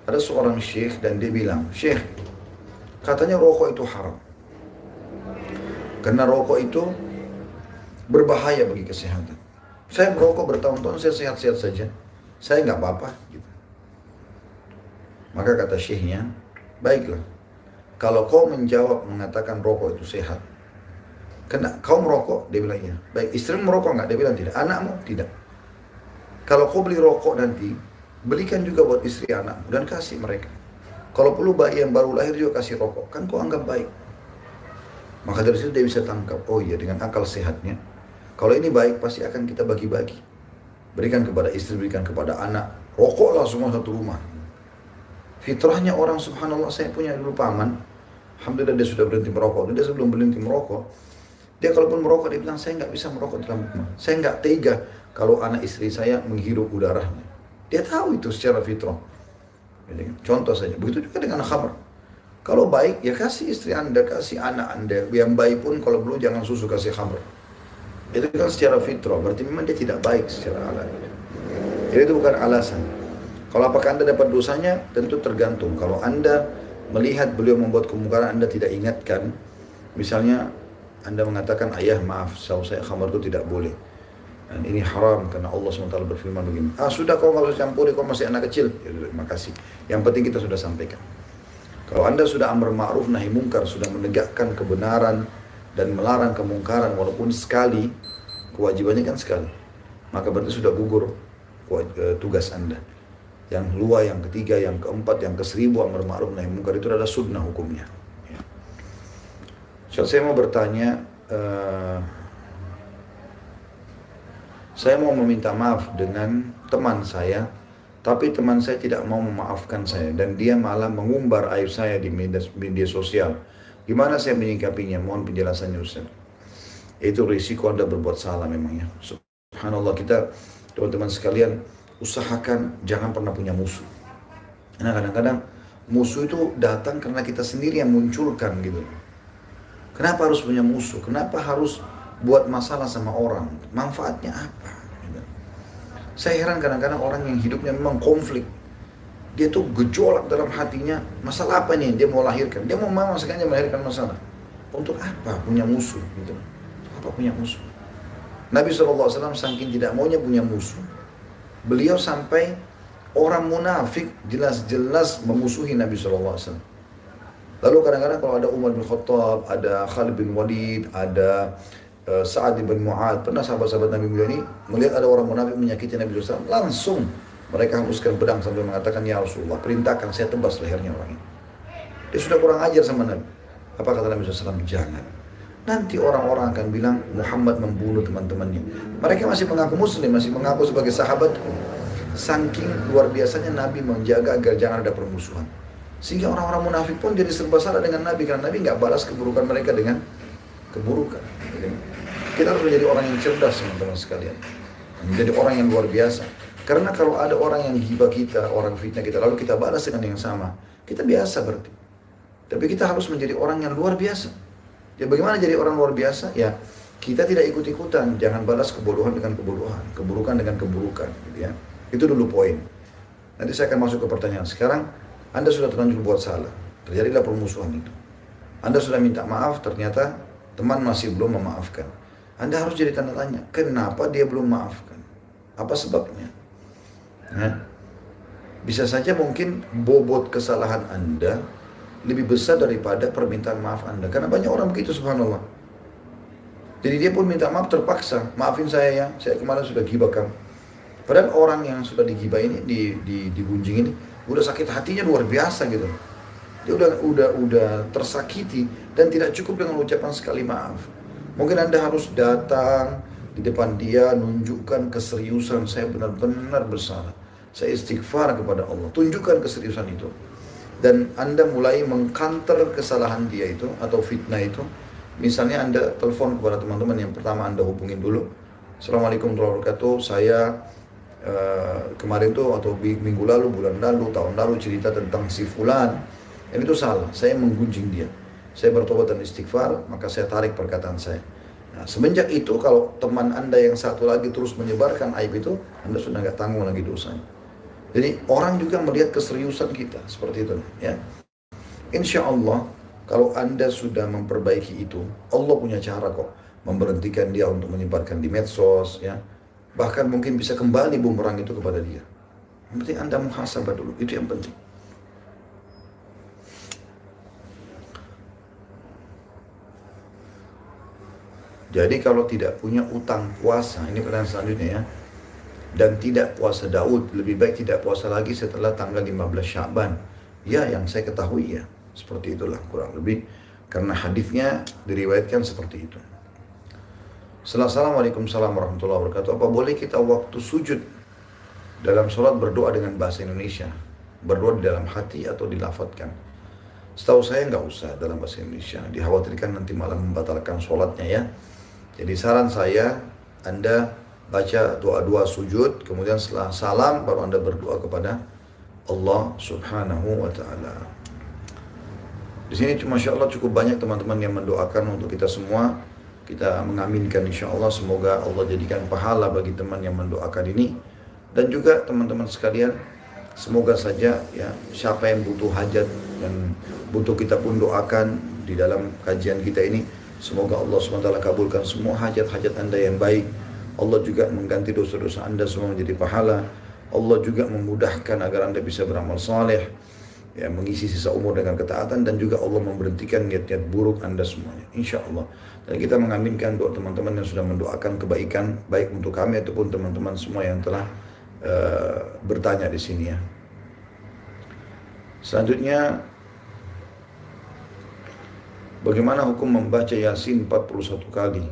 ada seorang syekh dan dia bilang, syekh, katanya rokok itu haram. Karena rokok itu berbahaya bagi kesehatan. Saya merokok bertahun-tahun, saya sehat-sehat saja. Saya nggak apa-apa. Gitu. Maka kata syekhnya, baiklah. Kalau kau menjawab mengatakan rokok itu sehat, kena kau merokok? Dia bilang iya. Baik, istrimu merokok nggak? Dia bilang tidak. Anakmu? Tidak. Kalau kau beli rokok nanti, belikan juga buat istri anakmu dan kasih mereka. Kalau perlu bayi yang baru lahir juga kasih rokok. Kan kau anggap baik. Maka dari situ dia bisa tangkap, oh iya dengan akal sehatnya, kalau ini baik pasti akan kita bagi-bagi. Berikan kepada istri, berikan kepada anak. Rokoklah semua satu rumah. Fitrahnya orang, subhanallah, saya punya dulu paman. Alhamdulillah dia sudah berhenti merokok. Dia sebelum berhenti merokok, dia kalaupun merokok, dia bilang, saya nggak bisa merokok dalam rumah. Saya nggak tega kalau anak istri saya menghirup udaranya. Dia tahu itu secara fitrah. Gitu kan. Contoh saja, begitu juga dengan khamr. Kalau baik, ya kasih istri Anda, kasih anak Anda. Yang baik pun kalau perlu jangan susu, kasih khamr. Itu kan secara fitrah, berarti memang dia tidak baik secara alami. Jadi itu bukan alasan. Kalau apakah Anda dapat dosanya, tentu tergantung. Kalau Anda melihat beliau membuat kemungkaran, Anda tidak ingatkan. Misalnya Anda mengatakan, ayah maaf, saya khamar itu tidak boleh. Dan ini haram karena Allah SWT berfirman begini. Sudah kau nggak usah campuri, kau masih anak kecil. Ya, terima kasih. Yang penting kita sudah sampaikan. Kalau Anda sudah amar ma'ruf nahi mungkar, sudah menegakkan kebenaran dan melarang kemungkaran walaupun sekali, kewajibannya kan sekali, maka berarti sudah gugur tugas Anda. Yang kedua, yang ketiga, yang keempat, yang ke-1000 amar ma'ruf nahi mungkar itu adalah sunnah hukumnya. Ya. So, saya mau bertanya, saya mau meminta maaf dengan teman saya, tapi teman saya tidak mau memaafkan saya dan dia malah mengumbar aib saya di media sosial. Gimana saya menyikapinya? Mohon penjelasannya Ustaz. Itu risiko Anda berbuat salah memangnya. Subhanallah, kita teman-teman sekalian usahakan jangan pernah punya musuh. Karena kadang-kadang musuh itu datang karena kita sendiri yang munculkan gitu. Kenapa harus punya musuh? Kenapa harus buat masalah sama orang? Manfaatnya apa? Gitu. Saya heran kadang-kadang orang yang hidupnya memang konflik. Dia tuh gejolak dalam hatinya. Masalah apa nih dia mau lahirkan? Dia mau sekalian melahirkan masalah. Untuk apa punya musuh? Gitu. Apa punya musuh? Nabi SAW saking tidak maunya punya musuh, beliau sampai orang munafik jelas-jelas memusuhi Nabi SAW. Lalu kadang-kadang kalau ada Umar bin Khattab, ada Khalid bin Walid, ada Sa'ad bin Mu'ad, pernah sahabat-sahabat Nabi mulia ini melihat ada orang munafik menyakiti Nabi SAW, langsung mereka hembuskan pedang sambil mengatakan, ya Rasulullah, perintahkan saya tebas lehernya orang ini. Dia sudah kurang ajar sama Nabi. Apa kata Nabi SAW? Jangan. Nanti orang-orang akan bilang Muhammad membunuh teman-temannya. Mereka masih mengaku muslim, masih mengaku sebagai sahabatku. Saking luar biasanya Nabi menjaga agar jangan ada permusuhan. Sehingga orang-orang munafik pun jadi serba salah dengan Nabi, karena Nabi nggak balas keburukan mereka dengan keburukan. Kita harus menjadi orang yang cerdas, teman-teman sekalian. Menjadi orang yang luar biasa. Karena kalau ada orang yang ghibah kita, orang fitnah kita, lalu kita balas dengan yang sama, kita biasa berarti. Tapi kita harus menjadi orang yang luar biasa. Ya, bagaimana jadi orang luar biasa? Ya, kita tidak ikut-ikutan, jangan balas kebodohan dengan kebodohan, keburukan dengan keburukan, gitu ya. Itu dulu poin. Nanti saya akan masuk ke pertanyaan. Sekarang, Anda sudah terlanjur buat salah, terjadilah permusuhan itu. Anda sudah minta maaf, ternyata teman masih belum memaafkan. Anda harus jadi tanda tanya, kenapa dia belum maafkan? Apa sebabnya? Nah, bisa saja mungkin bobot kesalahan Anda lebih besar daripada permintaan maaf Anda. Karena banyak orang begitu, subhanallah. Jadi dia pun minta maaf terpaksa. Maafin saya ya, saya kemarin sudah gibah kamu. Padahal orang yang sudah digibah ini, digunjing ini, udah sakit hatinya luar biasa gitu. Dia udah tersakiti dan tidak cukup dengan ucapan sekali maaf. Mungkin Anda harus datang di depan dia, nunjukkan keseriusan, saya benar-benar bersalah. Saya istighfar kepada Allah. Tunjukkan keseriusan itu. Dan Anda mulai mengkanter kesalahan dia itu atau fitnah itu. Misalnya Anda telepon kepada teman-teman yang pertama Anda hubungin dulu. Assalamualaikum warahmatullahi wabarakatuh. Saya kemarin tuh atau minggu lalu, bulan lalu, tahun lalu cerita tentang si fulan. Ini tuh salah. Saya menggunjing dia. Saya bertobat dan istighfar, maka saya tarik perkataan saya. Nah, semenjak itu kalau teman Anda yang satu lagi terus menyebarkan aib itu, Anda sudah nggak tanggung lagi dosanya. Jadi orang juga melihat keseriusan kita seperti itu, ya. Insya Allah kalau Anda sudah memperbaiki itu, Allah punya cara kok memberhentikan dia untuk menyebarkan di medsos, ya. Bahkan mungkin bisa kembali bumerang itu kepada dia. Yang penting Anda muhasabah dulu, itu yang penting. Jadi kalau tidak punya utang puasa, ini pertanyaan selanjutnya ya. Dan tidak puasa Daud, lebih baik tidak puasa lagi setelah tanggal 15 Sya'ban. Ya, yang saya ketahui ya, seperti itulah kurang lebih. Karena hadisnya diriwayatkan seperti itu. Assalamualaikum warahmatullahi wabarakatuh. Apa boleh kita waktu sujud dalam sholat berdoa dengan bahasa Indonesia? Berdoa di dalam hati atau dilafadzkan? Setahu saya nggak usah dalam bahasa Indonesia. Dikhawatirkan nanti malah membatalkan sholatnya ya. Jadi saran saya, Anda baca doa-doa sujud, kemudian setelah salam baru Anda berdoa kepada Allah Subhanahu wa taala. Di sini Masya Allah cukup banyak teman-teman yang mendoakan untuk kita semua. Kita mengaminkan insya Allah, semoga Allah jadikan pahala bagi teman yang mendoakan ini. Dan juga teman-teman sekalian, semoga saja ya, siapa yang butuh hajat, yang butuh kita pun doakan di dalam kajian kita ini, semoga Allah SWT kabulkan semua hajat-hajat Anda yang baik. Allah juga mengganti dosa-dosa Anda semua menjadi pahala. Allah juga memudahkan agar Anda bisa beramal saleh, ya, mengisi sisa umur dengan ketaatan, dan juga Allah memberhentikan niat-niat buruk Anda semuanya, insya Allah. Dan kita mengaminkan doa teman-teman yang sudah mendoakan kebaikan, baik untuk kami ataupun teman-teman semua yang telah bertanya di sini ya. Selanjutnya, bagaimana hukum membaca Yasin 41 kali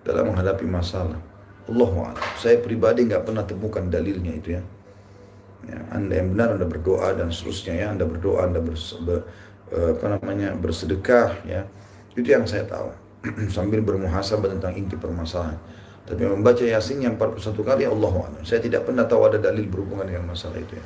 dalam menghadapi masalah? Allahu a'lam. Saya pribadi nggak pernah temukan dalilnya itu ya. Ya, Anda yang benar Anda berdoa dan seterusnya ya, Anda berdoa, Anda bersedekah ya. Itu yang saya tahu. Sambil bermuhasabah tentang inti permasalahan. Tapi membaca Yasin yang 41 kali, Allahu a'lam. Saya tidak pernah tahu ada dalil berhubungan dengan masalah itu ya.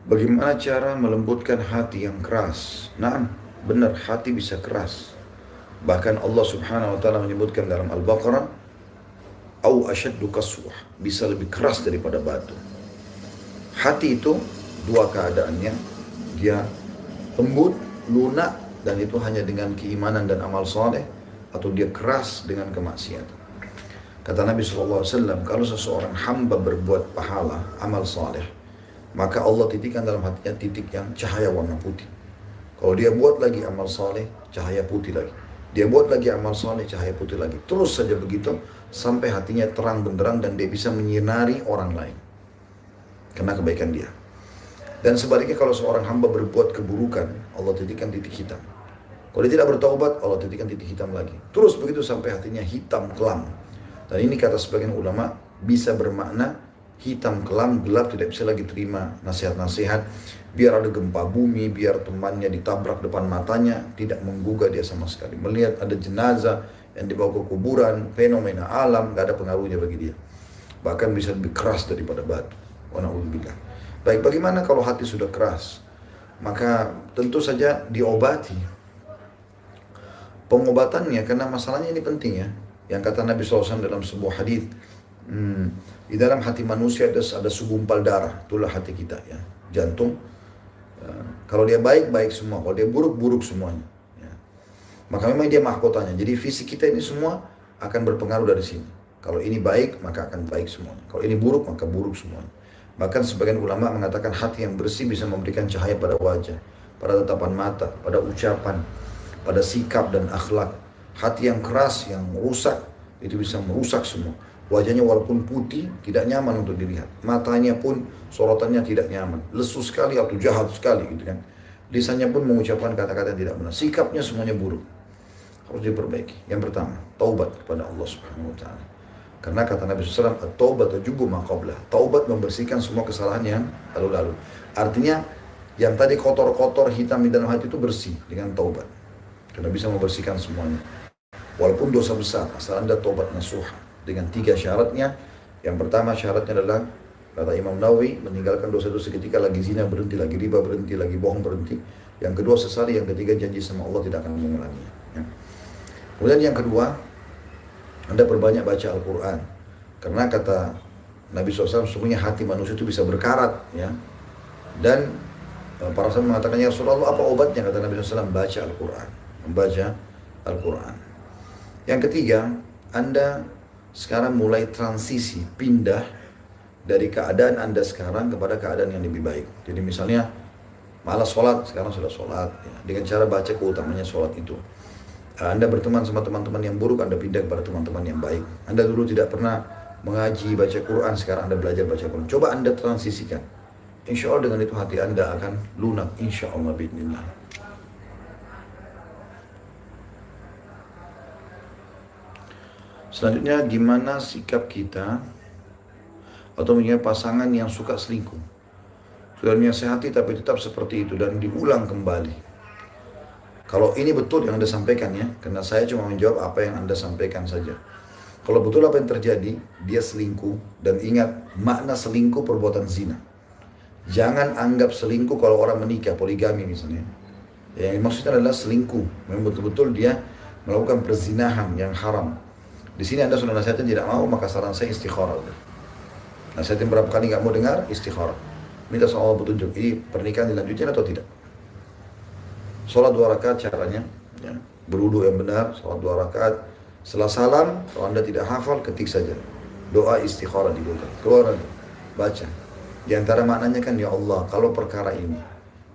Bagaimana cara melembutkan hati yang keras? Nah, benar, hati bisa keras. Bahkan Allah Subhanahu wa taala menyebutkan dalam Al-Baqarah, "Au asyaddu qaswah", bisa lebih keras daripada batu. Hati itu dua keadaannya, dia lembut, lunak, dan itu hanya dengan keimanan dan amal saleh, atau dia keras dengan kemaksiatan. Kata Nabi SAW, kalau seseorang hamba berbuat pahala, amal saleh, maka Allah titikkan dalam hatinya titik yang cahaya warna putih. Kalau dia buat lagi amal saleh, cahaya putih lagi. Dia buat lagi amal saleh, cahaya putih lagi. Terus saja begitu, sampai hatinya terang benderang dan dia bisa menyinari orang lain karena kebaikan dia. Dan sebaliknya kalau seorang hamba berbuat keburukan, Allah titikkan titik hitam. Kalau dia tidak bertaubat, Allah titikkan titik hitam lagi. Terus begitu sampai hatinya hitam kelam. Dan ini kata sebagian ulama bisa bermakna hitam kelam, gelap, tidak bisa lagi terima nasihat-nasihat. Biar ada gempa bumi, biar temannya ditabrak depan matanya, tidak menggugah dia sama sekali. Melihat ada jenazah yang dibawa ke kuburan, fenomena alam, gak ada pengaruhnya bagi dia. Bahkan bisa lebih keras daripada batu. Wa na'udzubillah. Baik, bagaimana kalau hati sudah keras? Maka tentu saja diobati. Pengobatannya, karena masalahnya ini penting ya. Yang kata Nabi SAW dalam sebuah hadis, di dalam hati manusia ada segumpal darah, itulah hati kita ya, jantung. Kalau dia baik, baik semua. Kalau dia buruk, buruk semuanya. Ya. Maka memang dia mahkotanya. Jadi fisik kita ini semua akan berpengaruh dari sini. Kalau ini baik, maka akan baik semuanya. Kalau ini buruk, maka buruk semuanya. Bahkan sebagian ulama mengatakan hati yang bersih bisa memberikan cahaya pada wajah, pada tatapan mata, pada ucapan, pada sikap dan akhlak. Hati yang keras, yang rusak, itu bisa merusak semua. Wajahnya walaupun putih, tidak nyaman untuk dilihat. Matanya pun, sorotannya tidak nyaman. Lesu sekali atau jahat sekali gitu kan. Lisannya pun mengucapkan kata-kata yang tidak benar. Sikapnya semuanya buruk. Harus diperbaiki. Yang pertama, taubat kepada Allah Subhanahu wa taala. Karena kata Nabi SAW, "Taubat tajubu ma qablah." Taubat membersihkan semua kesalahan yang lalu-lalu. Artinya, yang tadi kotor-kotor hitam di dalam hati itu bersih dengan taubat. Karena bisa membersihkan semuanya. Walaupun dosa besar, asal Anda taubat nasuha. Dengan 3 syaratnya. Yang pertama syaratnya adalah, kata Imam Nawawi, meninggalkan dosa-dosa ketika lagi zina berhenti, lagi riba berhenti, lagi bohong berhenti. Yang kedua sesali, yang ketiga janji sama Allah tidak akan mengulanginya. Ya. Kemudian yang kedua, Anda perbanyak baca Al-Quran. Karena kata Nabi SAW, sesungguhnya hati manusia itu bisa berkarat. Ya. Dan para sahabat mengatakan, "Ya Rasulullah, apa obatnya?" Kata Nabi SAW, baca Al-Quran. Membaca Al-Quran. Yang ketiga, Anda sekarang mulai transisi, pindah dari keadaan Anda sekarang kepada keadaan yang lebih baik. Jadi misalnya, malas sholat, sekarang sudah sholat. Ya. Dengan cara baca keutamanya sholat itu. Anda berteman sama teman-teman yang buruk, Anda pindah kepada teman-teman yang baik. Anda dulu tidak pernah mengaji, baca Quran, sekarang Anda belajar baca Quran. Coba Anda transisikan. Insya Allah dengan itu hati Anda akan lunak. Insya Allah bi'idznillah. Selanjutnya, gimana sikap kita atau punya pasangan yang suka selingkuh? Sudah menasihati tapi tetap seperti itu dan diulang kembali. Kalau ini betul yang Anda sampaikan ya, karena saya cuma menjawab apa yang Anda sampaikan saja. Kalau betul apa yang terjadi, dia selingkuh, dan ingat makna selingkuh perbuatan zina. Jangan anggap selingkuh kalau orang menikah, poligami misalnya. Yang maksudnya adalah selingkuh, memang betul-betul dia melakukan perzinahan yang haram. Di sini Anda sudah nasihatin tidak mau, maka saran saya istikharah. Nasihatin berapa kali nggak mau dengar, istikharah. Minta sama Allah petunjuk, ini pernikahan dilanjutkan atau tidak. Sholat 2 rakaat caranya, ya. Berwudu yang benar, sholat 2 rakaat. Setelah salam, kalau Anda tidak hafal, ketik saja. Doa istikharah di Google. Keluar, baca. Di antara maknanya kan, ya Allah, kalau perkara ini,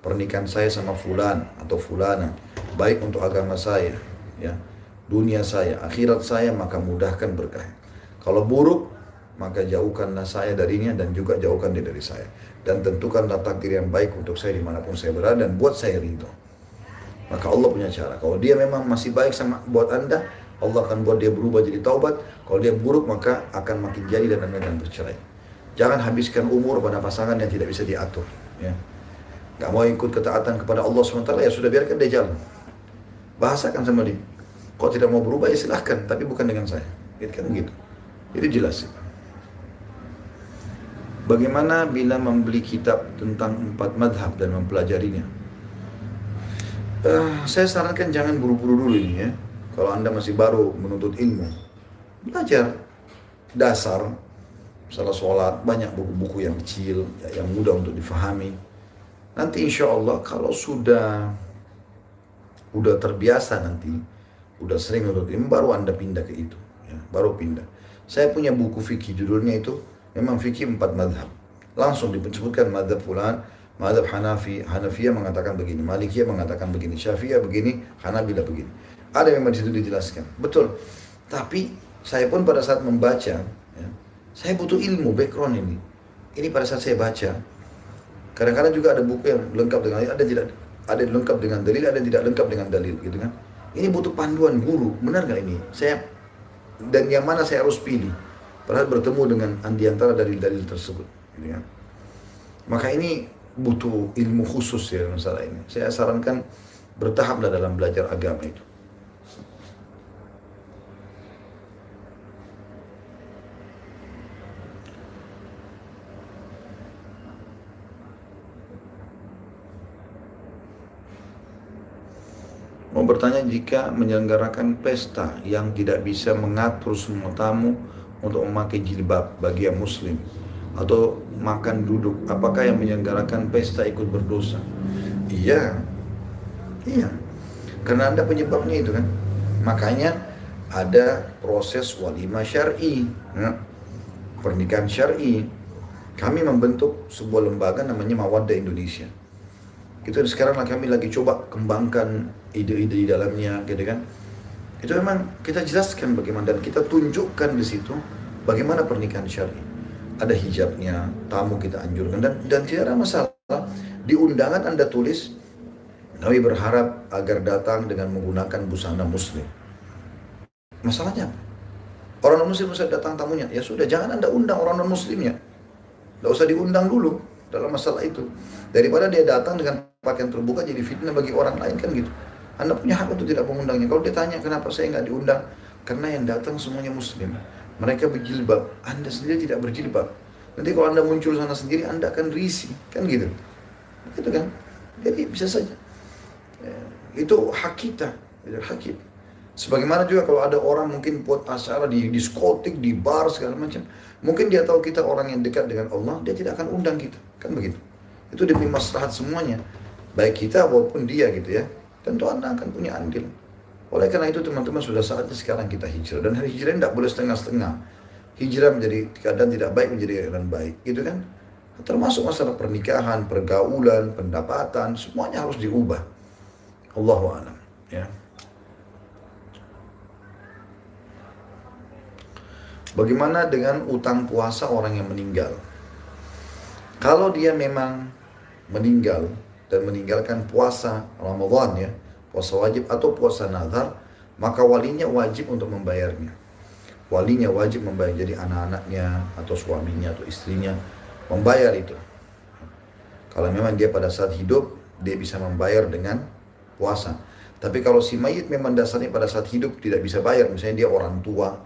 pernikahan saya sama fulan atau fulana, baik untuk agama saya, ya, dunia saya, akhirat saya, maka mudahkan berkah. Kalau buruk, maka jauhkanlah saya darinya dan juga jauhkan dia dari saya. Dan tentukanlah takdir yang baik untuk saya dimanapun saya berada dan buat saya ridho. Maka Allah punya cara. Kalau dia memang masih baik sama buat Anda, Allah akan buat dia berubah jadi taubat. Kalau dia buruk, maka akan makin jadi dan Anda akan bercerai. Jangan habiskan umur pada pasangan yang tidak bisa diatur. Ya. Gak mau ikut ketaatan kepada Allah SWT, ya sudah, biarkan dia jalan. Bahasakan sama dia. Kalau tidak mau berubah, ya silahkan, tapi bukan dengan saya. Gitu kan gitu. Jadi jelas. Bagaimana bila membeli kitab tentang 4 madhab dan mempelajarinya? Saya sarankan jangan buru-buru dulu ini ya. Kalau Anda masih baru menuntut ilmu, belajar dasar, salah sholat, banyak buku-buku yang kecil, yang mudah untuk difahami. Nanti insya Allah kalau sudah terbiasa nanti, udah sering menuntut ilmu, baru Anda pindah ke itu, ya, baru pindah. Saya punya buku fikih, judulnya itu memang fikih 4 madhab. Langsung disebutkan madhab fulan, madhab Hanafiyah mengatakan begini, Malikiyah mengatakan begini, Syafi'iyah begini, Hanabilah begini. Ada memang di situ dijelaskan. Betul. Tapi saya pun pada saat membaca, ya, saya butuh ilmu, background ini. Ini pada saat saya baca, kadang-kadang juga ada buku yang lengkap dengan ada yang lengkap dengan dalil, ada yang tidak lengkap dengan dalil, gitu kan. Ini butuh panduan guru, benar gak ini? Dan yang mana saya harus pilih? Padahal bertemu dengan di antara dalil-dalil tersebut, gitu kan. Maka ini butuh ilmu khusus ya masalah ini. Saya sarankan bertahaplah dalam belajar agama itu. Mau bertanya, jika menyelenggarakan pesta yang tidak bisa mengatur semua tamu untuk memakai jilbab bagi yang muslim atau makan duduk, apakah yang menyelenggarakan pesta ikut berdosa? Iya, karena Anda penyebabnya itu kan. Makanya ada proses walimah syar'i, ya, pernikahan syar'i. Kami membentuk sebuah lembaga namanya Mawaddah Indonesia. Itu sekarang kami lagi coba kembangkan ide-ide di dalamnya, gitu kan. Itu memang kita jelaskan bagaimana, dan kita tunjukkan di situ bagaimana pernikahan syar'i. Ada hijabnya, tamu kita anjurkan, dan tidak ada masalah. Di undangan Anda tulis, kami berharap agar datang dengan menggunakan busana muslim. Masalahnya apa? Orang non muslim bisa datang tamunya, ya sudah, jangan Anda undang orang non muslimnya. Tidak usah diundang dulu dalam masalah itu. Daripada dia datang dengan pakaian terbuka jadi fitnah bagi orang lain, kan gitu. Anda punya hak untuk tidak mengundangnya. Kalau dia tanya kenapa saya nggak diundang, karena yang datang semuanya muslim. Mereka berjilbab, Anda sendiri tidak berjilbab. Nanti kalau Anda muncul sana sendiri, Anda akan risih, kan gitu. Gitu kan. Jadi bisa saja. Itu hak kita, itu hak kita. Sebagaimana juga kalau ada orang mungkin buat acara di diskotik, di bar segala macam, mungkin dia tahu kita orang yang dekat dengan Allah, dia tidak akan undang kita, kan begitu. Itu demi maslahat semuanya, baik kita maupun dia, gitu ya. Tentu Anda akan punya andil. Oleh karena itu teman-teman, sudah saatnya sekarang kita hijrah. Dan hijrah tidak boleh setengah-setengah. Hijrah menjadi kadang tidak baik menjadi kadang baik, gitu kan. Termasuk masalah pernikahan, pergaulan, pendapatan, semuanya harus diubah. Allahu a'lam, ya. Bagaimana dengan utang puasa orang yang meninggal? Kalau dia memang meninggal dan meninggalkan puasa Ramadan, ya, puasa wajib atau puasa nazar, maka walinya wajib untuk membayarnya. Walinya wajib membayar, jadi anak-anaknya atau suaminya atau istrinya membayar itu. Kalau memang dia pada saat hidup, dia bisa membayar dengan puasa. Tapi kalau si mayit memang dasarnya pada saat hidup tidak bisa bayar, misalnya dia orang tua,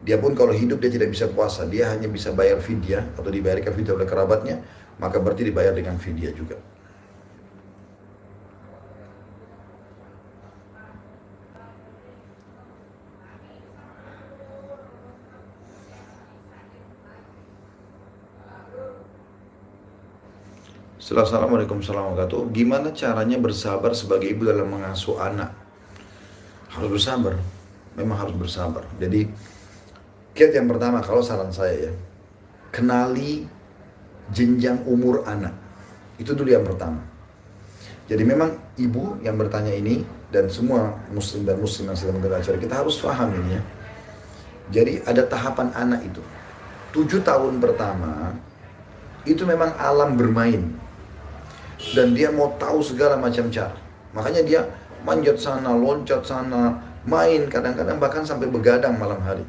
Dia pun kalau hidup dia tidak bisa puasa, dia hanya bisa bayar fidyah atau dibayarkan fidyah oleh kerabatnya, maka berarti dibayar dengan fidyah juga. Assalamualaikum warahmatullahi wabarakatuh. Gimana caranya bersabar sebagai ibu dalam mengasuh anak? Harus bersabar, memang harus bersabar. Jadi, kiat yang pertama kalau saran saya ya, kenali jenjang umur anak. Itu dulu yang pertama. Jadi memang ibu yang bertanya ini dan semua muslim dan muslim yang sedang mendengar acara kita harus paham ini ya. Jadi ada tahapan anak itu. 7 tahun pertama itu memang alam bermain. Dan dia mau tahu segala macam cara. Makanya dia manjat sana, loncat sana, main, kadang-kadang bahkan sampai begadang malam hari.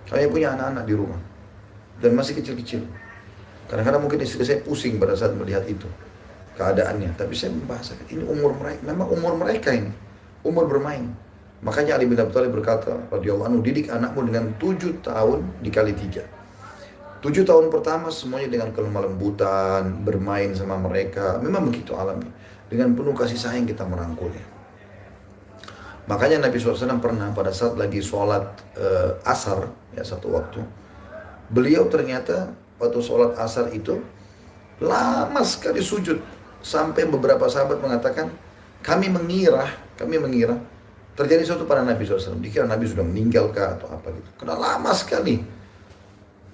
Saya punya anak-anak di rumah dan masih kecil-kecil. Kadang-kadang mungkin istri saya pusing pada saat melihat itu keadaannya. Tapi saya membahasakan ini umur mereka, memang umur mereka ini, umur bermain. Makanya Ali bin Abi Thalib berkata, radhiyallahu anhu, didik anakmu dengan 7 tahun dikali 3. 7 tahun pertama semuanya dengan kelemah lembutan, bermain sama mereka. Memang begitu alamnya. Dengan penuh kasih sayang kita merangkulnya. Makanya Nabi SAW pernah pada saat lagi sholat asar, ya satu waktu. Beliau ternyata waktu sholat asar itu lama sekali sujud. Sampai beberapa sahabat mengatakan, kami mengira terjadi sesuatu pada Nabi SAW. Dikira Nabi sudah meninggal kah atau apa gitu. Karena lama sekali.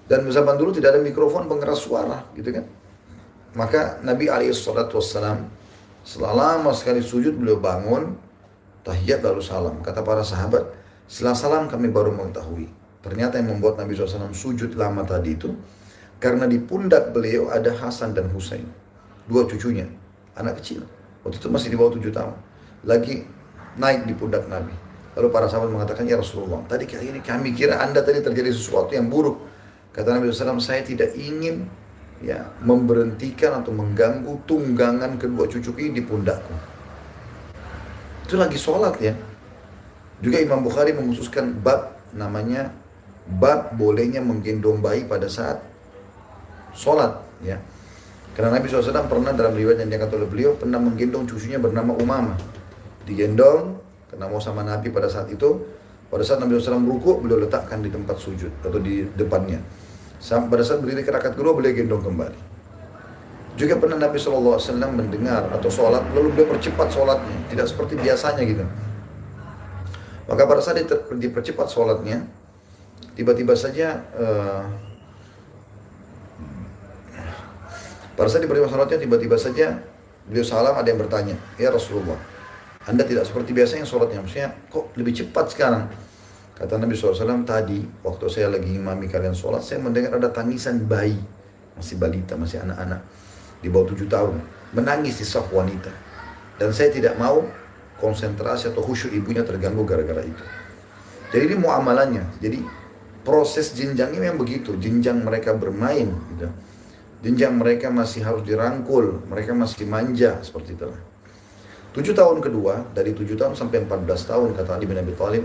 Dan zaman dulu tidak ada mikrofon pengeras suara, gitu kan. Maka Nabi SAW setelah lama sekali sujud beliau bangun, tahiyat lalu salam. Kata para sahabat, setelah salam kami baru mengetahui. Ternyata yang membuat Nabi SAW sujud lama tadi itu, karena di pundak beliau ada Hasan dan Husain, 2 cucunya, anak kecil. Waktu itu masih di bawah 7 tahun. Lagi naik di pundak Nabi. Lalu para sahabat mengatakan, ya Rasulullah, tadi kami kira Anda tadi terjadi sesuatu yang buruk. Kata Nabi SAW, saya tidak ingin ya memberhentikan atau mengganggu tunggangan kedua cucu ini di pundakku. Itu lagi sholat ya. Juga Imam Bukhari mengkhususkan bab namanya bab bolehnya menggendong bayi pada saat sholat ya. Karena Nabi SAW pernah dalam riwayat yang diangkat oleh beliau pernah menggendong cucunya bernama Umamah. Digendong karena mau sama Nabi pada saat itu. Pada saat Nabi SAW rukuk, beliau letakkan di tempat sujud atau di depannya. Pada saat berdiri ke rakaat kedua, beliau gendong kembali. Juga pernah Nabi SAW mendengar atau sholat, lalu beliau percepat sholatnya. Tidak seperti biasanya gitu. Maka pada saat dipercepat sholatnya, tiba-tiba saja beliau salam, ada yang bertanya, ya Rasulullah, Anda tidak seperti biasanya sholatnya, maksudnya kok lebih cepat sekarang? Kata Nabi SAW, tadi waktu saya lagi imami kalian sholat, saya mendengar ada tangisan bayi, masih balita, masih anak-anak, di bawah 7 tahun, menangis di saf wanita. Dan saya tidak mau konsentrasi atau khusyuk ibunya terganggu gara-gara itu. Jadi ini muamalannya, jadi proses jenjangnya memang begitu, jenjang mereka bermain, gitu. Jenjang mereka masih harus dirangkul, mereka masih manja, seperti itu. 7 tahun kedua, dari 7 tahun sampai 14 tahun, kata Ali bin Abi Thalib,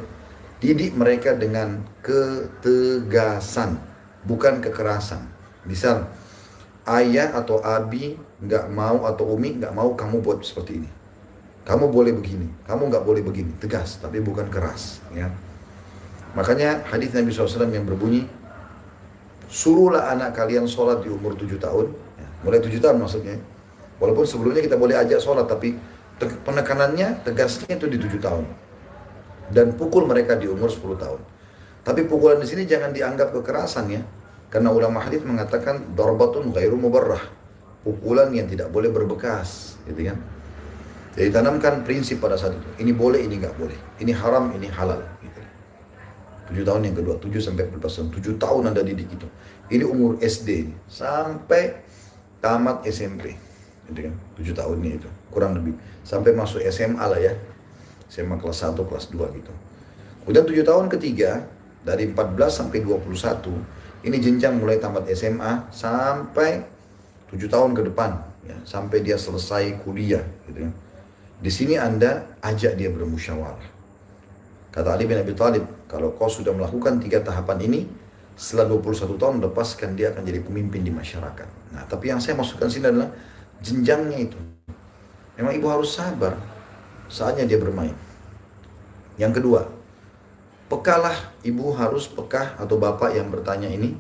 didik mereka dengan ketegasan, bukan kekerasan. Misal, ayah atau abi nggak mau atau umi nggak mau kamu buat seperti ini. Kamu boleh begini, kamu nggak boleh begini. Tegas, tapi bukan keras. Ya. Makanya hadis Nabi SAW yang berbunyi, suruhlah anak kalian sholat di umur 7 tahun. Ya, mulai 7 tahun maksudnya. Walaupun sebelumnya kita boleh ajak sholat, tapi penekanannya, tegasnya itu di 7 tahun. Dan pukul mereka di umur 10 tahun. Tapi pukulan di sini jangan dianggap kekerasan ya. Karena ulama hadis mengatakan darbatun ghairu mubarrah. Pukulan yang tidak boleh berbekas, gitu kan. Jadi tanamkan prinsip pada saat itu. Ini boleh, ini nggak boleh. Ini haram, ini halal, gitu. 7 tahun yang kedua, 7 sampai 14 tahun. 7 tahun Anda didik itu. Ini umur SD ini, sampai tamat SMP. Gitu kan. 7 tahunnya itu, kurang lebih. Sampai masuk SMA lah ya. SMA kelas 1, kelas 2 gitu. Kemudian 7 tahun ketiga, dari 14 sampai 21, ini jenjang mulai tamat SMA sampai 7 tahun ke depan, ya, sampai dia selesai kuliah, gitu ya. Di sini Anda ajak dia bermusyawarah. Kata Ali bin Abi Thalib, kalau kau sudah melakukan 3 tahapan ini, setelah 21 tahun lepaskan, dia akan jadi pemimpin di masyarakat. Nah, tapi yang saya masukkan sini adalah jenjangnya itu. Memang ibu harus sabar saatnya dia bermain. Yang kedua, pekalah, ibu harus pekah atau bapak yang bertanya ini,